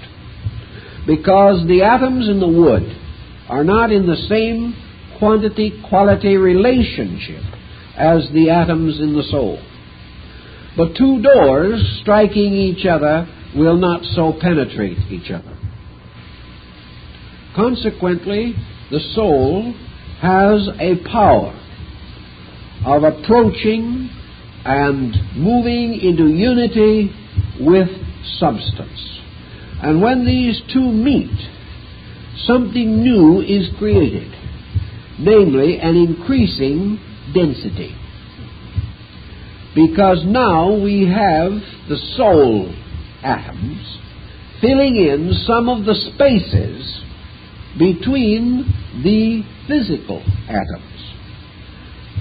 because the atoms in the wood are not in the same quantity-quality relationship as the atoms in the soul. But two doors striking each other will not so penetrate each other. Consequently, the soul has a power of approaching and moving into unity with substance. And when these two meet, something new is created, namely an increasing density. Because now we have the soul atoms filling in some of the spaces between the physical atoms.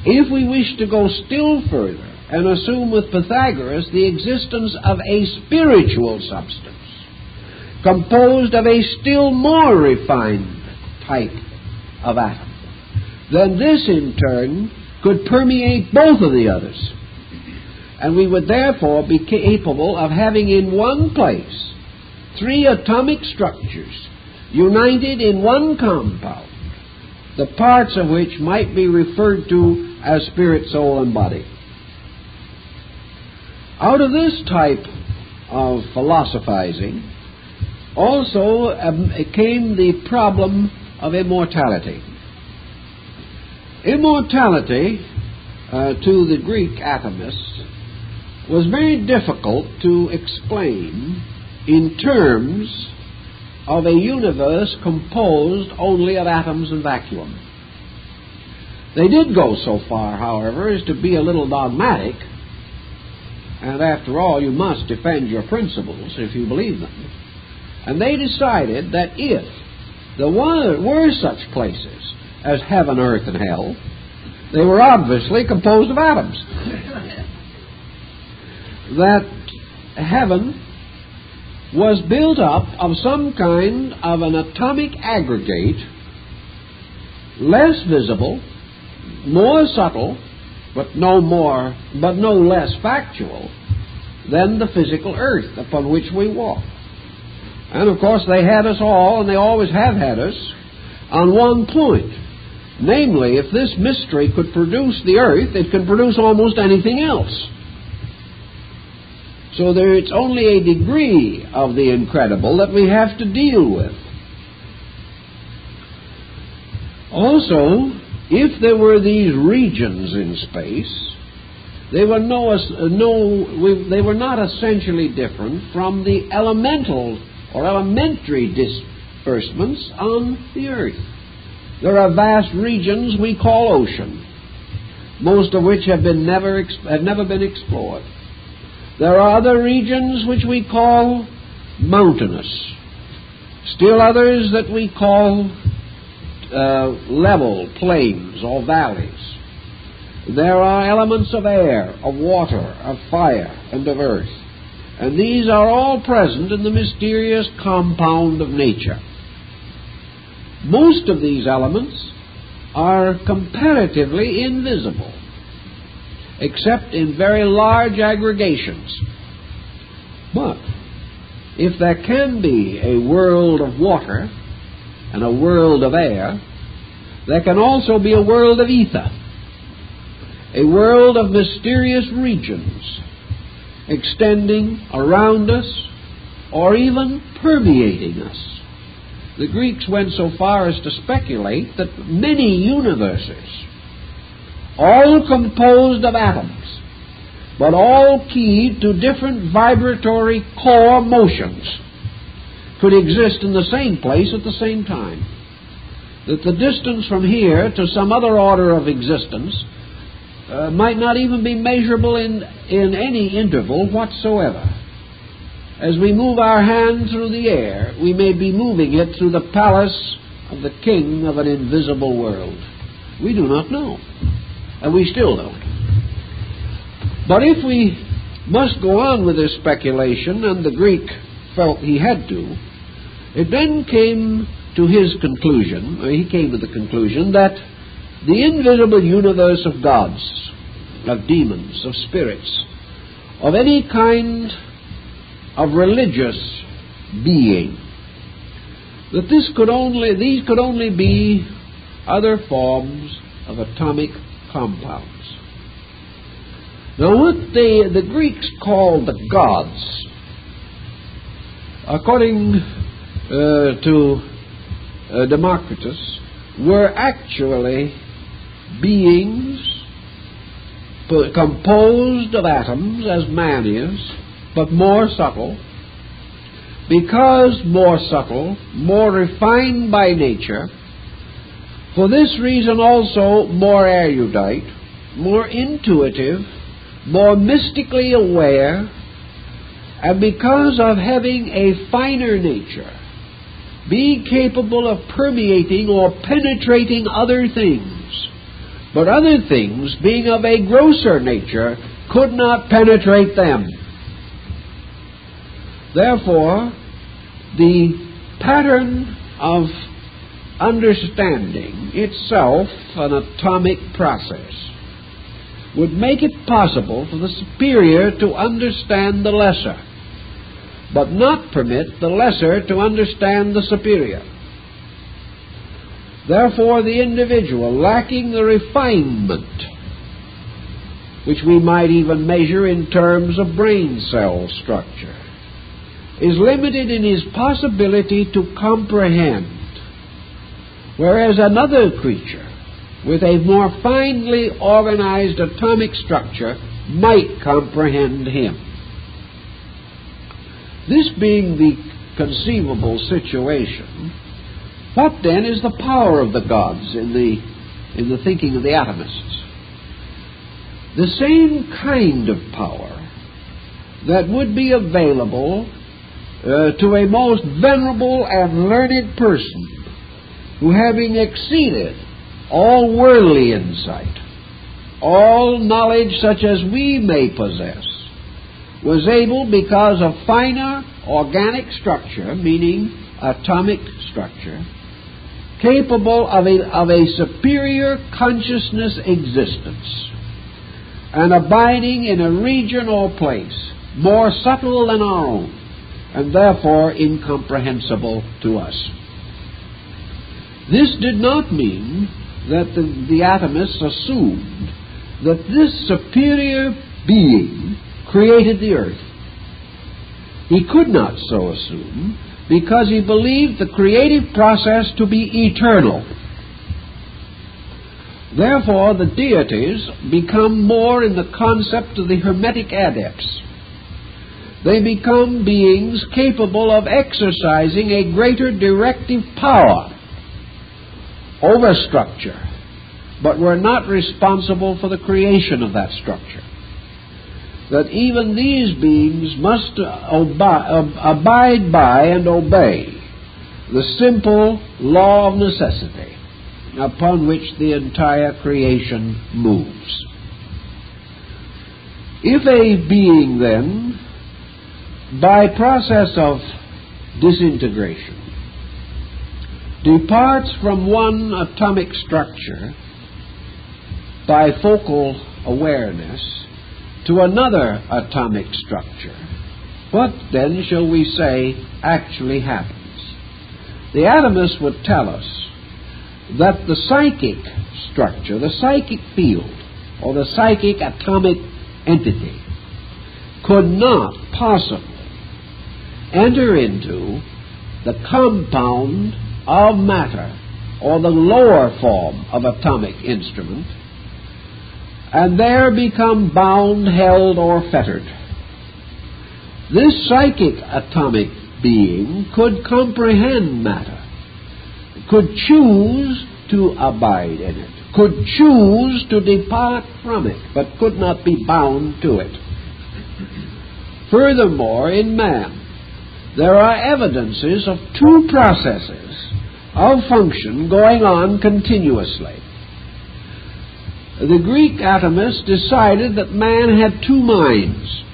If we wish to go still further and assume with Pythagoras the existence of a spiritual substance composed of a still more refined type of atom, then this in turn could permeate both of the others. And we would therefore be capable of having in one place three atomic structures united in one compound, the parts of which might be referred to as spirit, soul, and body. Out of this type of philosophizing also came the problem of immortality. Immortality, to the Greek atomists, was very difficult to explain in terms of a universe composed only of atoms and vacuum. They did go so far, however, as to be a little dogmatic, and after all, you must defend your principles if you believe them. And they decided that if there were such places as heaven, earth, and hell, they were obviously composed of atoms. That heaven was built up of some kind of an atomic aggregate, less visible, more subtle, but no less factual than the physical earth upon which we walk. And of course they had us all, and they always have had us, on one point. Namely, if this mystery could produce the earth, it can produce almost anything else. So it's only a degree of the incredible that we have to deal with. Also, if there were these regions in space, they were not essentially different from the elemental or elementary disbursements on the earth. There are vast regions we call ocean, most of which have never been explored. There are other regions which we call mountainous, still others that we call level plains or valleys. There are elements of air, of water, of fire, and of earth. And these are all present in the mysterious compound of nature. Most of these elements are comparatively invisible, except in very large aggregations. But if there can be a world of water and a world of air, there can also be a world of ether, a world of mysterious regions extending around us or even permeating us. The Greeks went so far as to speculate that many universes, all composed of atoms, but all keyed to different vibratory core motions, could exist in the same place at the same time. That the distance from here to some other order of existence might not even be measurable in any interval whatsoever. As we move our hand through the air, we may be moving it through the palace of the king of an invisible world. We do not know, and we still don't. But if we must go on with this speculation, and the Greek felt he had to, it then came to his conclusion, or he came to the conclusion, that the invisible universe of gods, of demons, of spirits, of any kind of religious being, that these could only be other forms of atomic compounds. Now, what the Greeks called the gods, according to Democritus, were actually beings composed of atoms, as man is, but more subtle. Because more subtle, more refined by nature, for this reason also more erudite, more intuitive, more mystically aware, and because of having a finer nature, being capable of permeating or penetrating other things, but other things, being of a grosser nature, could not penetrate them. Therefore, the pattern of understanding itself an atomic process would make it possible for the superior to understand the lesser, but not permit the lesser to understand the superior. Therefore, the individual, lacking the refinement, which we might even measure in terms of brain cell structure, is limited in his possibility to comprehend, whereas another creature with a more finely organized atomic structure might comprehend him. This being the conceivable situation, what then is the power of the gods in the thinking of the atomists? The same kind of power that would be available to a most venerable and learned person who, having exceeded all worldly insight, all knowledge such as we may possess, was able, because of finer organic structure, meaning atomic structure, capable of a superior consciousness existence, and abiding in a region or place more subtle than our own, and therefore incomprehensible to us. This did not mean that the atomists assumed that this superior being created the earth. He could not so assume, because he believed the creative process to be eternal. Therefore, the deities become more in the concept of the Hermetic adepts. They become beings capable of exercising a greater directive power over structure, but were not responsible for the creation of that structure. That even these beings must abide by and obey the simple law of necessity upon which the entire creation moves. If a being, then, by process of disintegration, departs from one atomic structure by focal awareness to another atomic structure, what then shall we say actually happens? The atomist would tell us that the psychic structure, the psychic field, or the psychic atomic entity could not possibly enter into the compound of matter, or the lower form of atomic instrument, and there become bound, held, or fettered. This psychic atomic being could comprehend matter, could choose to abide in it, could choose to depart from it, but could not be bound to it. Furthermore, in man, there are evidences of two processes of function going on continuously. The Greek atomists decided that man had two minds.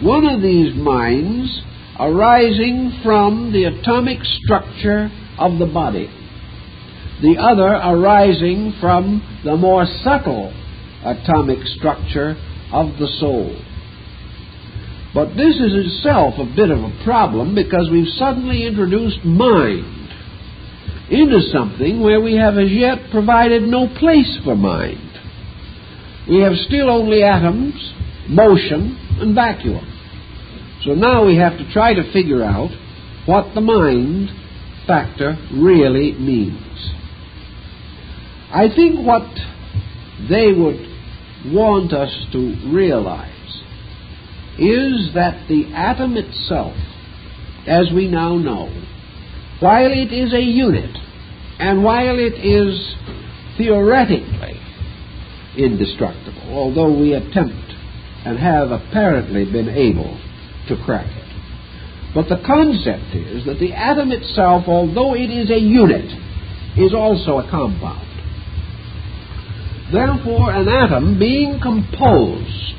One of these minds arising from the atomic structure of the body, the other arising from the more subtle atomic structure of the soul. But this is itself a bit of a problem, because we've suddenly introduced mind into something where we have as yet provided no place for mind. We have still only atoms, motion, and vacuum. So now we have to try to figure out what the mind factor really means. I think what they would want us to realize is that the atom itself, as we now know, while it is a unit, and while it is theoretically indestructible, although we attempt and have apparently been able to crack it, but the concept is that the atom itself, although it is a unit, is also a compound. Therefore, an atom, being composed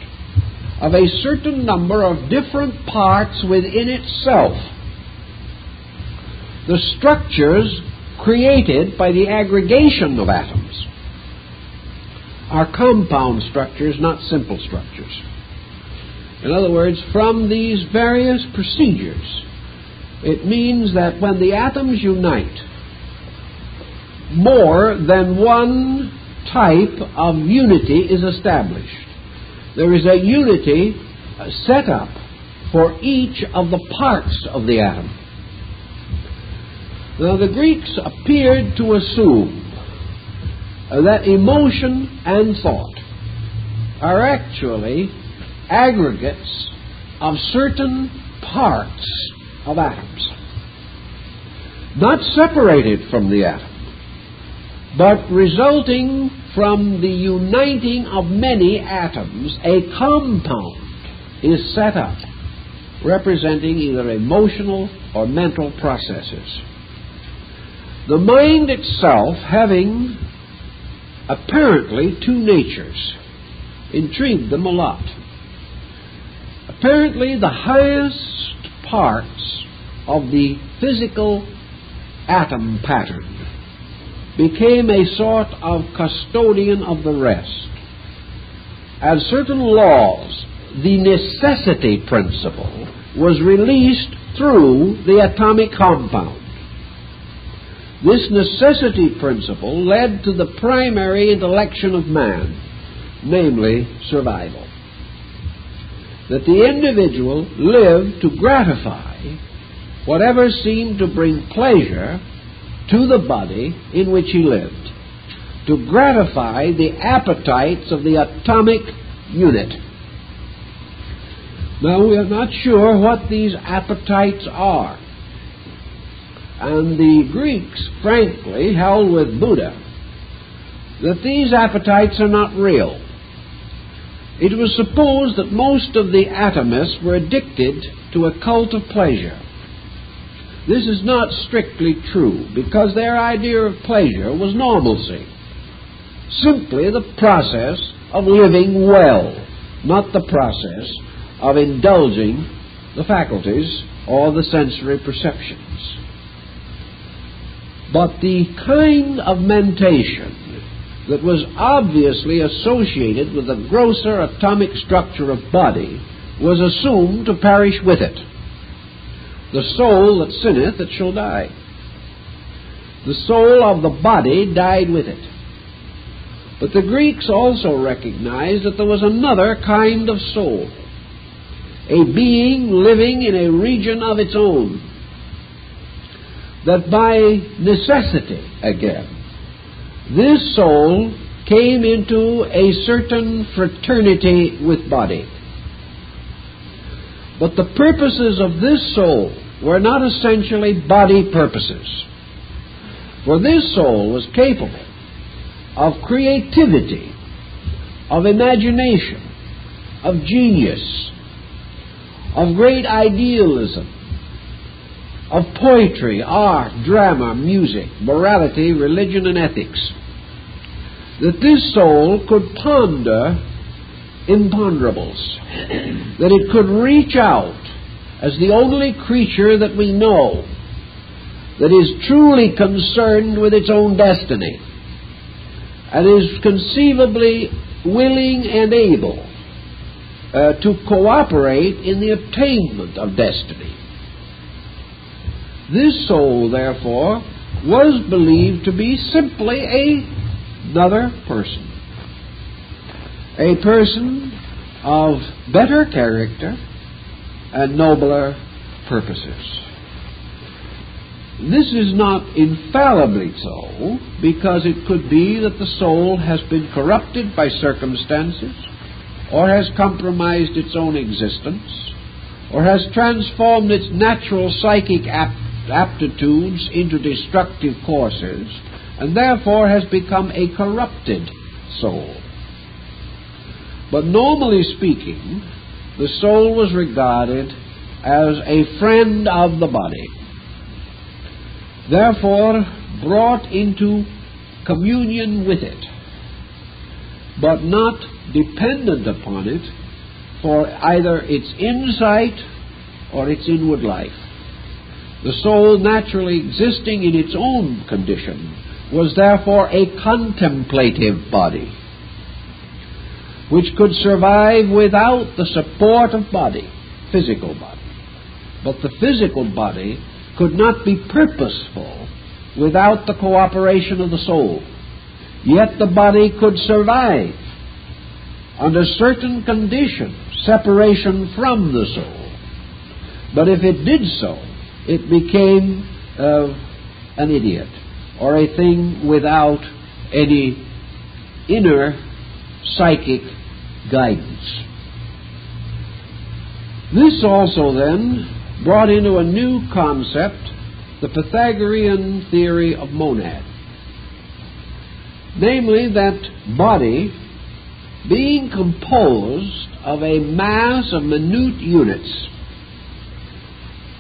of a certain number of different parts within itself, the structures created by the aggregation of atoms are compound structures, not simple structures. In other words, from these various procedures, it means that when the atoms unite, more than one type of unity is established. There is a unity set up for each of the parts of the atom. Now, the Greeks appeared to assume that emotion and thought are actually aggregates of certain parts of atoms, not separated from the atom, but resulting from the uniting of many atoms. A compound is set up representing either emotional or mental processes. The mind itself, having apparently two natures, intrigued them a lot. Apparently, the highest parts of the physical atom pattern became a sort of custodian of the rest. As certain laws, the necessity principle was released through the atomic compound. This necessity principle led to the primary intellection of man, namely survival. That the individual lived to gratify whatever seemed to bring pleasure to the body in which he lived, to gratify the appetites of the atomic unit. Now, we are not sure what these appetites are. And the Greeks, frankly, held with Buddha that these appetites are not real. It was supposed that most of the atomists were addicted to a cult of pleasure. This is not strictly true, because their idea of pleasure was normalcy, simply the process of living well, not the process of indulging the faculties or the sensory perceptions. But the kind of mentation that was obviously associated with the grosser atomic structure of body was assumed to perish with it. The soul that sinneth, it shall die. The soul of the body died with it. But the Greeks also recognized that there was another kind of soul, a being living in a region of its own, that by necessity, again, this soul came into a certain fraternity with body. But the purposes of this soul were not essentially body purposes. For this soul was capable of creativity, of imagination, of genius, of great idealism, of poetry, art, drama, music, morality, religion, and ethics. That this soul could ponder imponderables, that it could reach out as the only creature that we know that is truly concerned with its own destiny and is conceivably willing and able to cooperate in the attainment of destiny. This soul, therefore, was believed to be simply another person. A person of better character and nobler purposes. This is not infallibly so, because it could be that the soul has been corrupted by circumstances, or has compromised its own existence, or has transformed its natural psychic aptitudes into destructive courses, and therefore has become a corrupted soul. But normally speaking, the soul was regarded as a friend of the body, therefore brought into communion with it, but not dependent upon it for either its insight or its inward life. The soul, naturally existing in its own condition, was therefore a contemplative body, which could survive without the support of body, physical body. But the physical body could not be purposeful without the cooperation of the soul. Yet the body could survive under certain conditions, separation from the soul. But if it did so, it became an idiot, or a thing without any inner psychic guidance. This also then brought into a new concept the Pythagorean theory of monad. Namely, that body, being composed of a mass of minute units,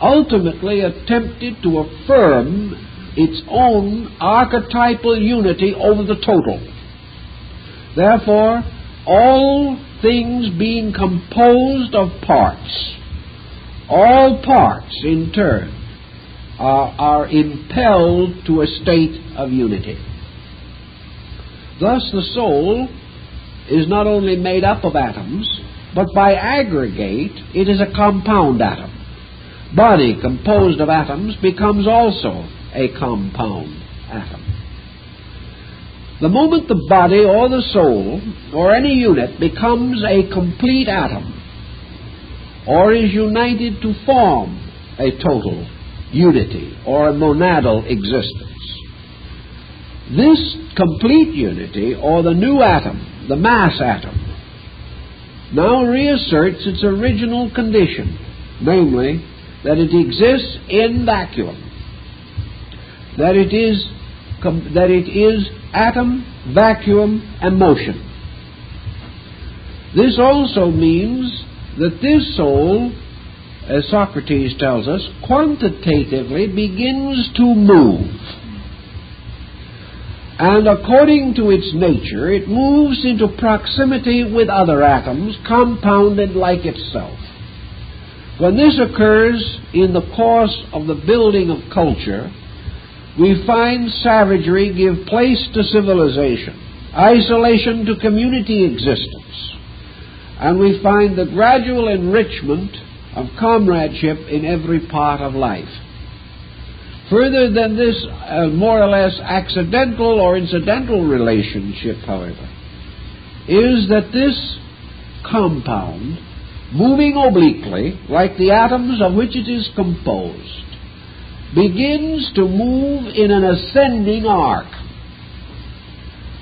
ultimately attempted to affirm its own archetypal unity over the total. Therefore, all things being composed of parts, all parts in turn are impelled to a state of unity. Thus the soul is not only made up of atoms, but by aggregate it is a compound atom. Body composed of atoms becomes also a compound atom. The moment the body or the soul or any unit becomes a complete atom, or is united to form a total unity or a monadal existence, this complete unity, or the new atom, the mass atom, now reasserts its original condition, namely that it exists in vacuum, that it is atom, vacuum, and motion. This also means that this soul, as Socrates tells us, quantitatively begins to move. And according to its nature, it moves into proximity with other atoms, compounded like itself. When this occurs in the course of the building of culture, we find savagery give place to civilization, isolation to community existence, and we find the gradual enrichment of comradeship in every part of life. Further than this more or less accidental or incidental relationship, however, is that this compound, moving obliquely, like the atoms of which it is composed, begins to move in an ascending arc.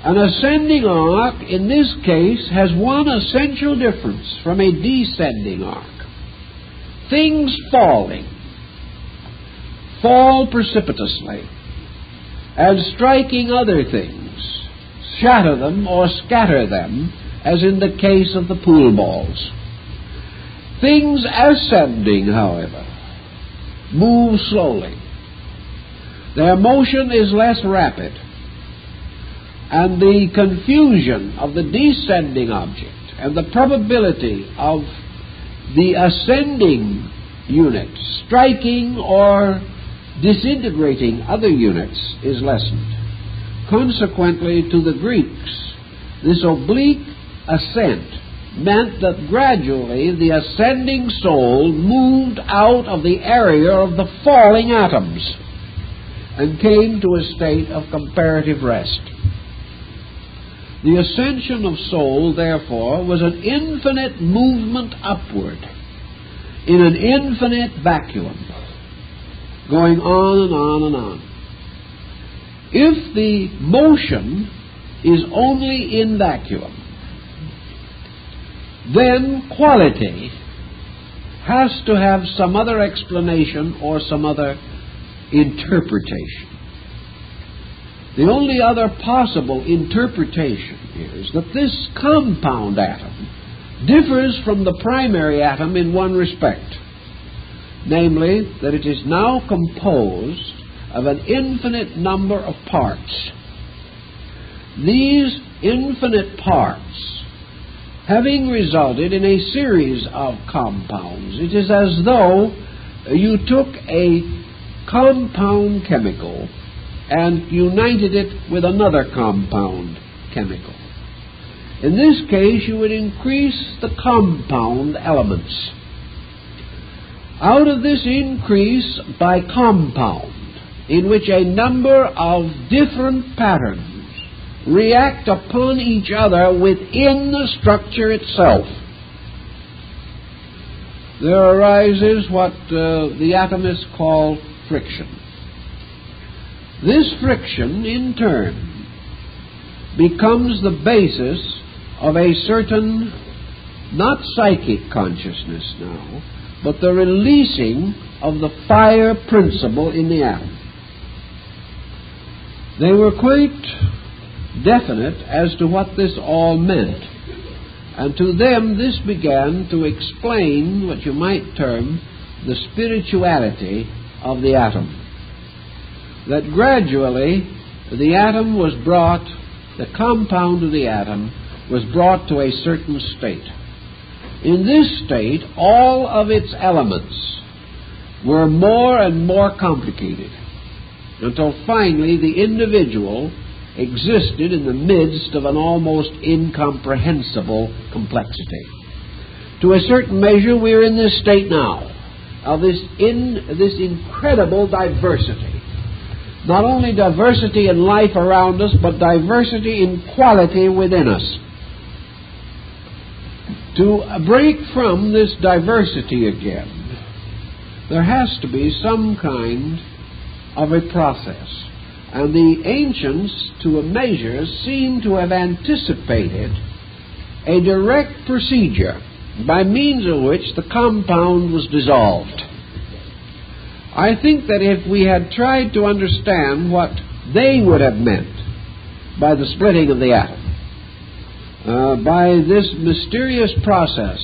An ascending arc, in this case, has one essential difference from a descending arc. Things falling fall precipitously, and striking other things, shatter them or scatter them, as in the case of the pool balls. Things ascending, however, move slowly. Their motion is less rapid, and the confusion of the descending object and the probability of the ascending units striking or disintegrating other units is lessened. Consequently, to the Greeks, this oblique ascent meant that gradually the ascending soul moved out of the area of the falling atoms and came to a state of comparative rest. The ascension of soul, therefore, was an infinite movement upward in an infinite vacuum, going on and on and on. If the motion is only in vacuum, then quality has to have some other explanation or some other interpretation. The only other possible interpretation is that this compound atom differs from the primary atom in one respect, namely that it is now composed of an infinite number of parts. These infinite parts, having resulted in a series of compounds, it is as though you took a compound chemical and united it with another compound chemical. In this case, you would increase the compound elements. Out of this increase by compound, in which a number of different patterns react upon each other within the structure itself, there arises what the atomists call friction. This friction, in turn, becomes the basis of a certain, not psychic consciousness now, but the releasing of the fire principle in the atom. They were quite definite as to what this all meant, and to them this began to explain what you might term the spirituality of the atom. That gradually the atom was brought, the compound of the atom was brought to a certain state. In this state, all of its elements were more and more complicated, until finally the individual existed in the midst of an almost incomprehensible complexity. To a certain measure, we're in this state now, of this incredible diversity. Not only diversity in life around us, but diversity in quality within us. To break from this diversity again, there has to be some kind of a process. And the ancients, to a measure, seem to have anticipated a direct procedure by means of which the compound was dissolved. I think that if we had tried to understand what they would have meant by the splitting of the atom, by this mysterious process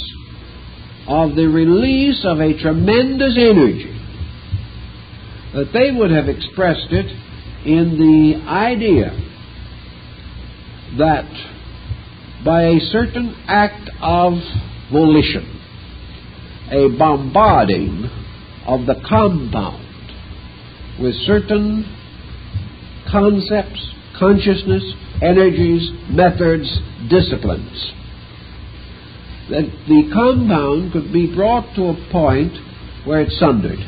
of the release of a tremendous energy, that they would have expressed it in the idea that by a certain act of volition, a bombarding of the compound with certain concepts, consciousness, energies, methods, disciplines. That the compound could be brought to a point where it sundered,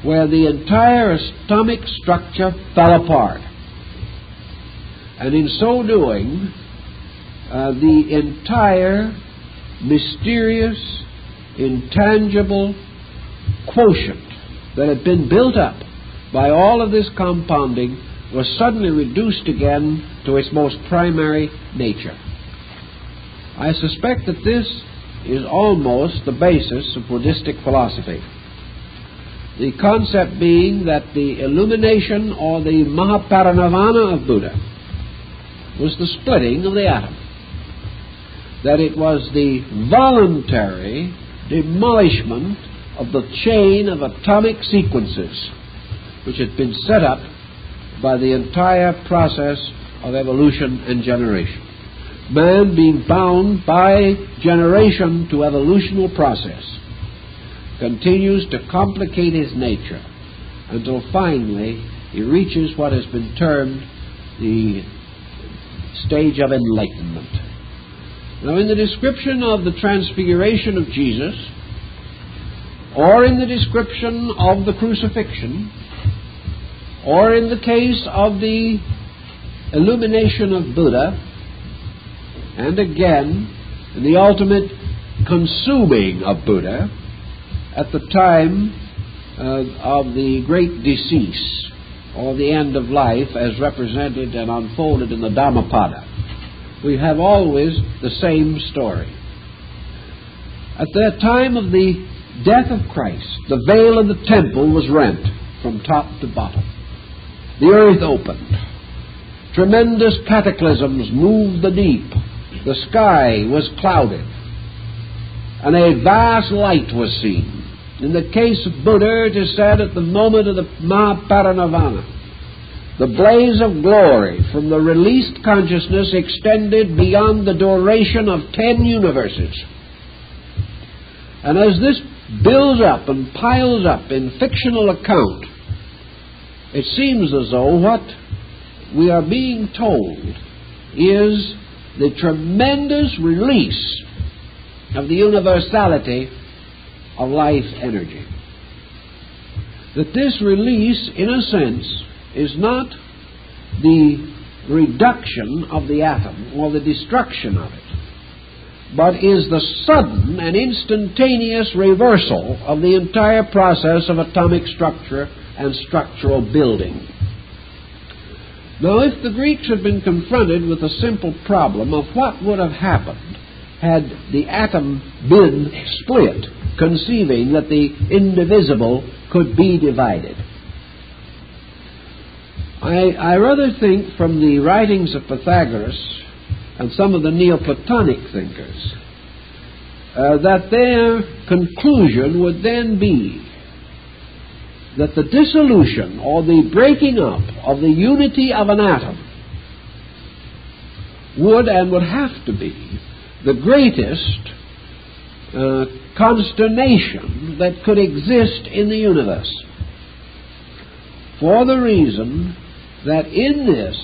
where the entire atomic structure fell apart. And in so doing, the entire mysterious, intangible quotient that had been built up by all of this compounding was suddenly reduced again to its most primary nature. I suspect that this is almost the basis of Buddhistic philosophy. The concept being that the illumination or the Mahaparinirvana of Buddha was the splitting of the atom. That it was the voluntary demolishment of the chain of atomic sequences which had been set up by the entire process of evolution and generation. Man being bound by generation to evolutional process continues to complicate his nature until finally he reaches what has been termed the stage of enlightenment. Now, in the description of the transfiguration of Jesus, or in the description of the crucifixion, or in the case of the illumination of Buddha, and again in the ultimate consuming of Buddha at the time of the great decease, or the end of life as represented and unfolded in the Dhammapada, we have always the same story. At the time of the death of Christ, the veil of the temple was rent from top to bottom. The earth opened. Tremendous cataclysms moved the deep. The sky was clouded. And a vast light was seen. In the case of Buddha, it is said at the moment of the Mahaparinirvana, the blaze of glory from the released consciousness extended beyond the duration of 10 universes. And as this builds up and piles up in fictional account, it seems as though what we are being told is the tremendous release of the universality of life energy. That this release, in a sense, is not the reduction of the atom or the destruction of it, but is the sudden and instantaneous reversal of the entire process of atomic structure and structural building. Now, if the Greeks had been confronted with a simple problem of what would have happened had the atom been split, conceiving that the indivisible could be divided, I rather think from the writings of Pythagoras and some of the Neoplatonic thinkers that their conclusion would then be that the dissolution or the breaking up of the unity of an atom would have to be the greatest consternation that could exist in the universe, for the reason that in this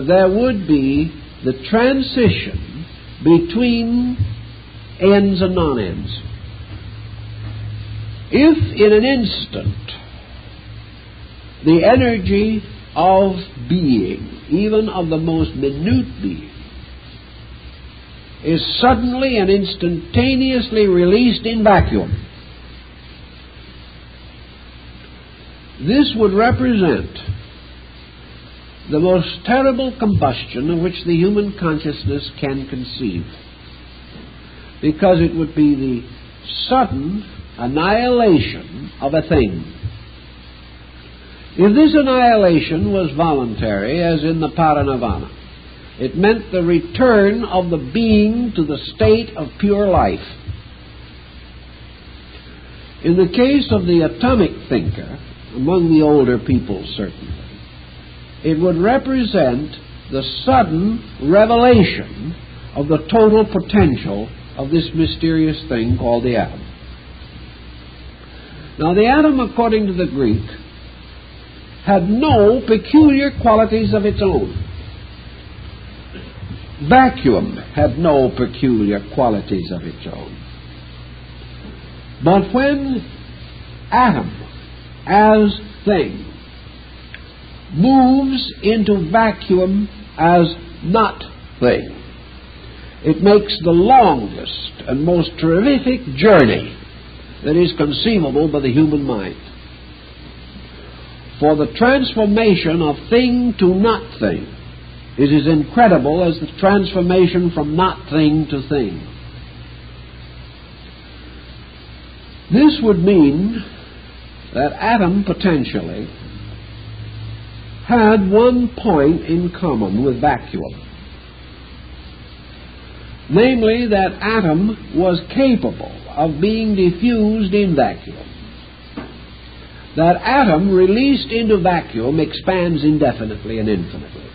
there would be the transition between ends and non-ends. If in an instant the energy of being, even of the most minute being, is suddenly and instantaneously released in vacuum, this would represent the most terrible combustion of which the human consciousness can conceive, because it would be the sudden annihilation of a thing. If this annihilation was voluntary, as in the Parinirvana, it meant the return of the being to the state of pure life. In the case of the atomic thinker, among the older people certainly, it would represent the sudden revelation of the total potential of this mysterious thing called the atom. Now, the atom, according to the Greek, had no peculiar qualities of its own. Vacuum had no peculiar qualities of its own. But when atom, as thing, moves into vacuum as not thing, it makes the longest and most terrific journey that is conceivable by the human mind. For the transformation of thing to not thing is as incredible as the transformation from not thing to thing. This would mean that atom potentially had one point in common with vacuum. Namely, that atom was capable of being diffused in vacuum. That atom released into vacuum expands indefinitely and infinitely.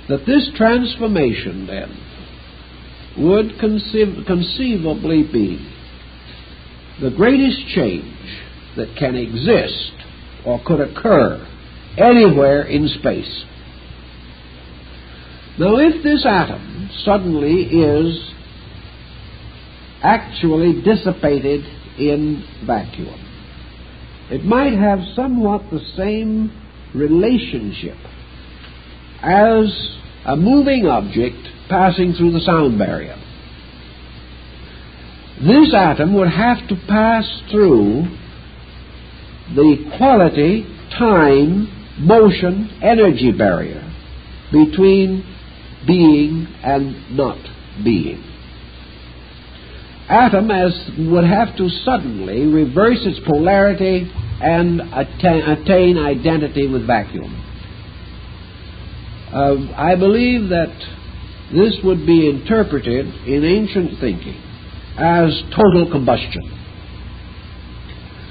That this transformation, then, would conceivably be the greatest change that can exist or could occur anywhere in space. Now, if this atom suddenly is actually dissipated in vacuum, it might have somewhat the same relationship as a moving object passing through the sound barrier. This atom would have to pass through the quality, time, motion, energy barrier between being and not being. Atom would have to suddenly reverse its polarity and attain identity with vacuum. I believe that this would be interpreted in ancient thinking as total combustion.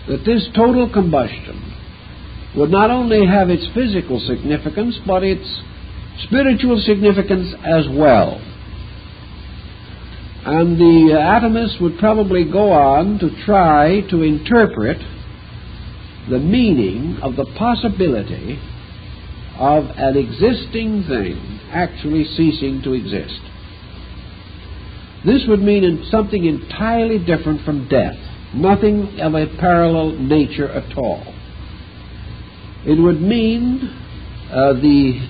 That this total combustion would not only have its physical significance, but its spiritual significance as well. And the atomists would probably go on to try to interpret the meaning of the possibility of an existing thing actually ceasing to exist. This would mean something entirely different from death, nothing of a parallel nature at all. It would mean the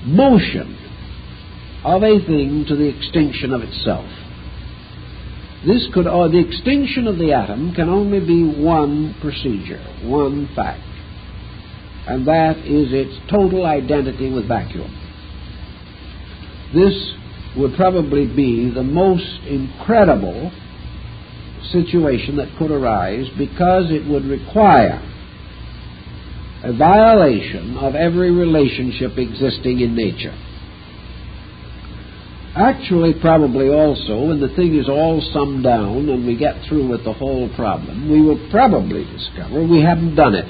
motion of a thing to the extinction of itself. The extinction of the atom can only be one procedure, one fact, and that is its total identity with vacuum. This would probably be the most incredible situation that could arise, because it would require a violation of every relationship existing in nature. Actually, probably also, when the thing is all summed down and we get through with the whole problem, we will probably discover we haven't done it.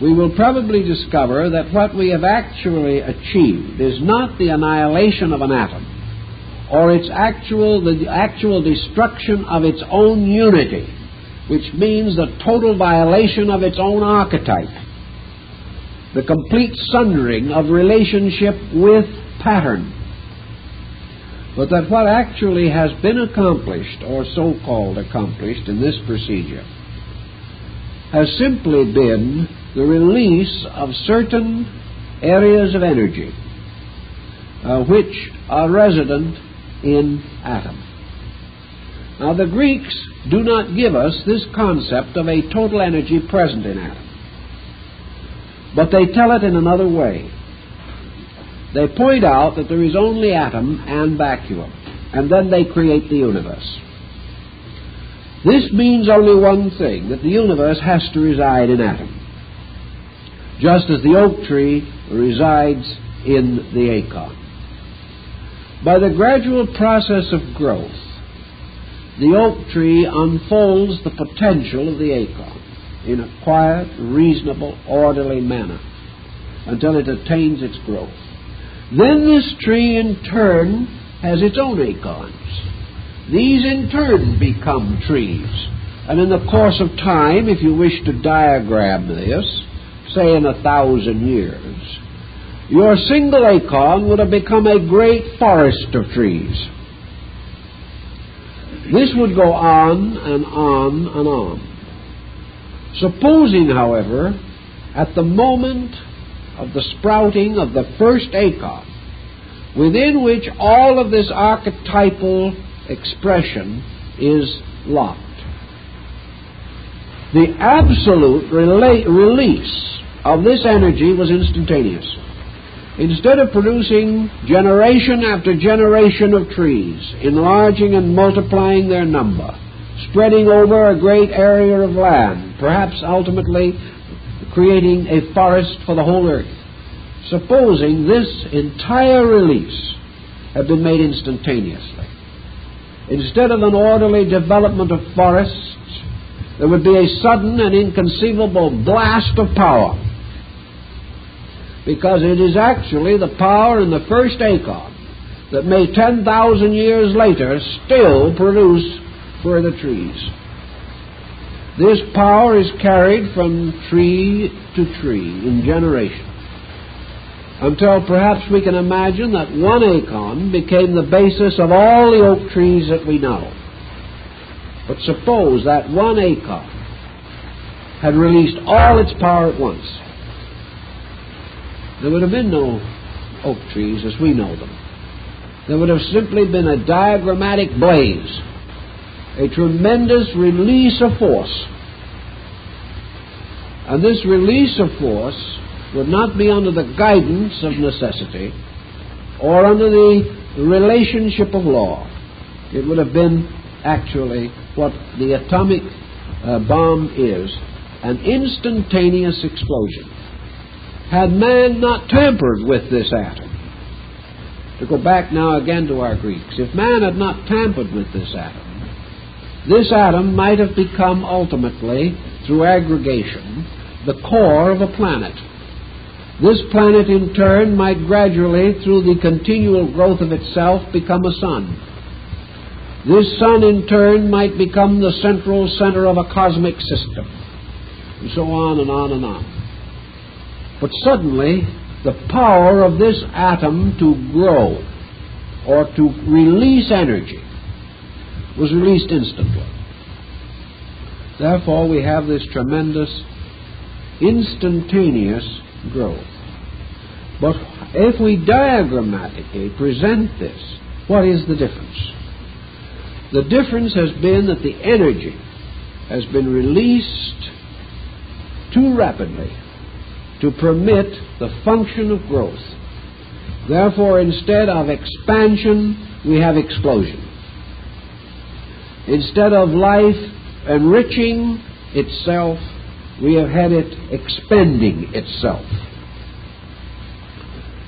We will probably discover that what we have actually achieved is not the annihilation of an atom, or the actual destruction of its own unity, which means the total violation of its own archetype, the complete sundering of relationship with pattern. But that what actually has been accomplished, or so-called accomplished, in this procedure has simply been the release of certain areas of energy which are resident in atom. Now, the Greeks do not give us this concept of a total energy present in atom, but they tell it in another way. They point out that there is only atom and vacuum, and then they create the universe. This means only one thing, that the universe has to reside in atom, just as the oak tree resides in the acorn. By the gradual process of growth, the oak tree unfolds the potential of the acorn in a quiet, reasonable, orderly manner until it attains its growth. Then this tree in turn has its own acorns. These in turn become trees. And in the course of time, if you wish to diagram this, say in 1,000 years, your single acorn would have become a great forest of trees. This would go on and on and on. Supposing, however, at the moment of the sprouting of the first acorn, within which all of this archetypal expression is locked, the absolute release of this energy was instantaneous. Instead of producing generation after generation of trees, enlarging and multiplying their number, spreading over a great area of land, perhaps ultimately creating a forest for the whole earth, supposing this entire release had been made instantaneously, instead of an orderly development of forests, there would be a sudden and inconceivable blast of power, because it is actually the power in the first acorn that may 10,000 years later still produce further trees. This power is carried from tree to tree in generation, until perhaps we can imagine that one acorn became the basis of all the oak trees that we know. But suppose that one acorn had released all its power at once. There would have been no oak trees as we know them. There would have simply been a diagrammatic blaze, a tremendous release of force. And this release of force would not be under the guidance of necessity or under the relationship of law. It would have been actually what the atomic bomb is, an instantaneous explosion. Had man not tampered with this atom, to go back now again to our Greeks, if man had not tampered with this atom might have become ultimately, through aggregation, the core of a planet. This planet in turn might gradually, through the continual growth of itself, become a sun. This sun in turn might become the central center of a cosmic system, and so on and on and on. But suddenly, the power of this atom to grow or to release energy was released instantly. Therefore, we have this tremendous instantaneous growth. But if we diagrammatically present this, what is the difference? The difference has been that the energy has been released too rapidly to permit the function of growth. Therefore, instead of expansion, we have explosion. Instead of life enriching itself, we have had it expending itself.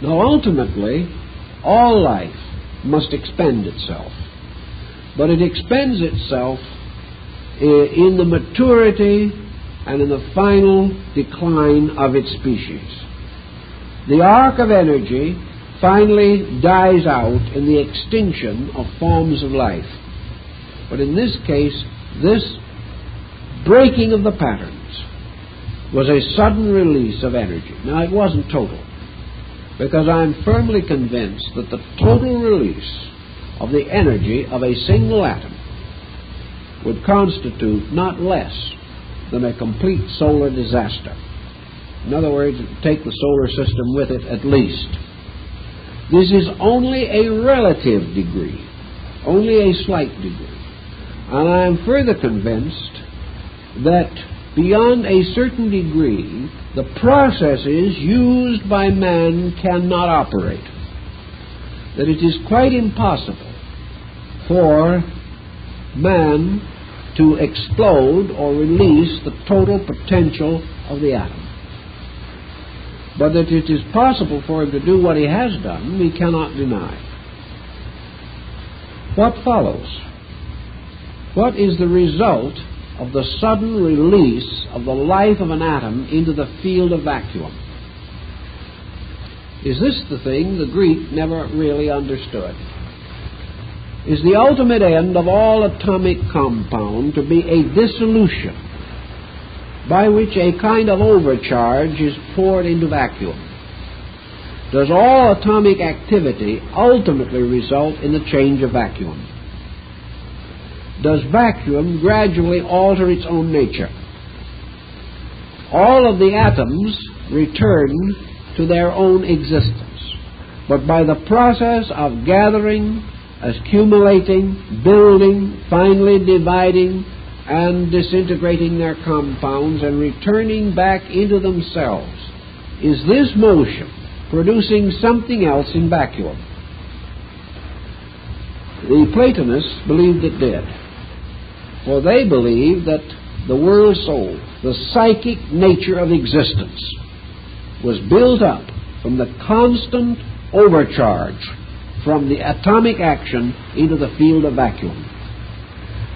Now, ultimately, all life must expend itself. But it expends itself in the maturity and in the final decline of its species. The arc of energy finally dies out in the extinction of forms of life. But in this case, this breaking of the patterns was a sudden release of energy. Now, it wasn't total, because I'm firmly convinced that the total release of the energy of a single atom would constitute not less than a complete solar disaster. In other words, it would take the solar system with it at least. This is only a relative degree, only a slight degree. And I am further convinced that beyond a certain degree, the processes used by man cannot operate. That it is quite impossible for man to explode or release the total potential of the atom. But that it is possible for him to do what he has done, we cannot deny. What follows? What is the result of the sudden release of the life of an atom into the field of vacuum? Is this the thing the Greek never really understood? is the ultimate end of all atomic compound to be a dissolution by which a kind of overcharge is poured into vacuum. Does all atomic activity ultimately result in the change of vacuum? Does vacuum gradually alter its own nature? All of the atoms return to their own existence, but by the process of gathering, accumulating, building, finally dividing, and disintegrating their compounds and returning back into themselves, is this motion producing something else in vacuum? The Platonists believed it did, for they believed that the world soul, the psychic nature of existence, was built up from the constant overcharge from the atomic action into the field of vacuum,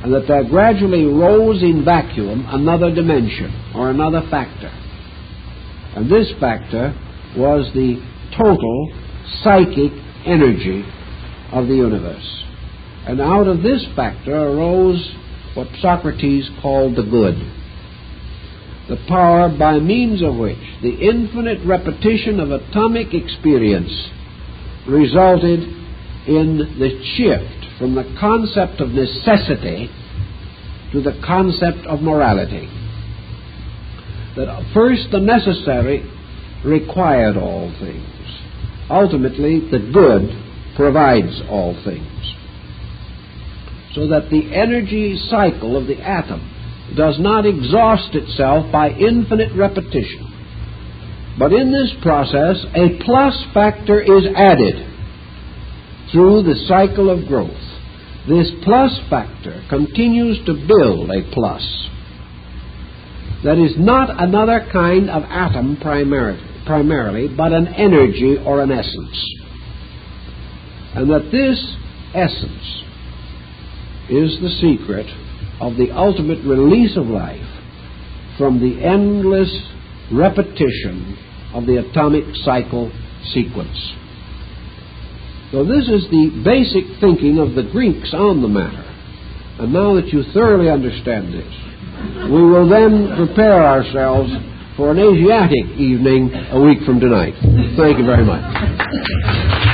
and that there gradually rose in vacuum another dimension or another factor. And this factor was the total psychic energy of the universe. And out of this factor arose what Socrates called the good, the power by means of which the infinite repetition of atomic experience resulted in the shift from the concept of necessity to the concept of morality. That first the necessary required all things. Ultimately, the good provides all things. So that the energy cycle of the atom does not exhaust itself by infinite repetition, but in this process a plus factor is added through the cycle of growth. This plus factor continues to build a plus that is not another kind of atom primarily, but an energy or an essence. And that this essence is the secret of the ultimate release of life from the endless repetition of the atomic cycle sequence. So this is the basic thinking of the Greeks on the matter. And now that you thoroughly understand this, we will then prepare ourselves for an Asiatic evening a week from tonight. Thank you very much.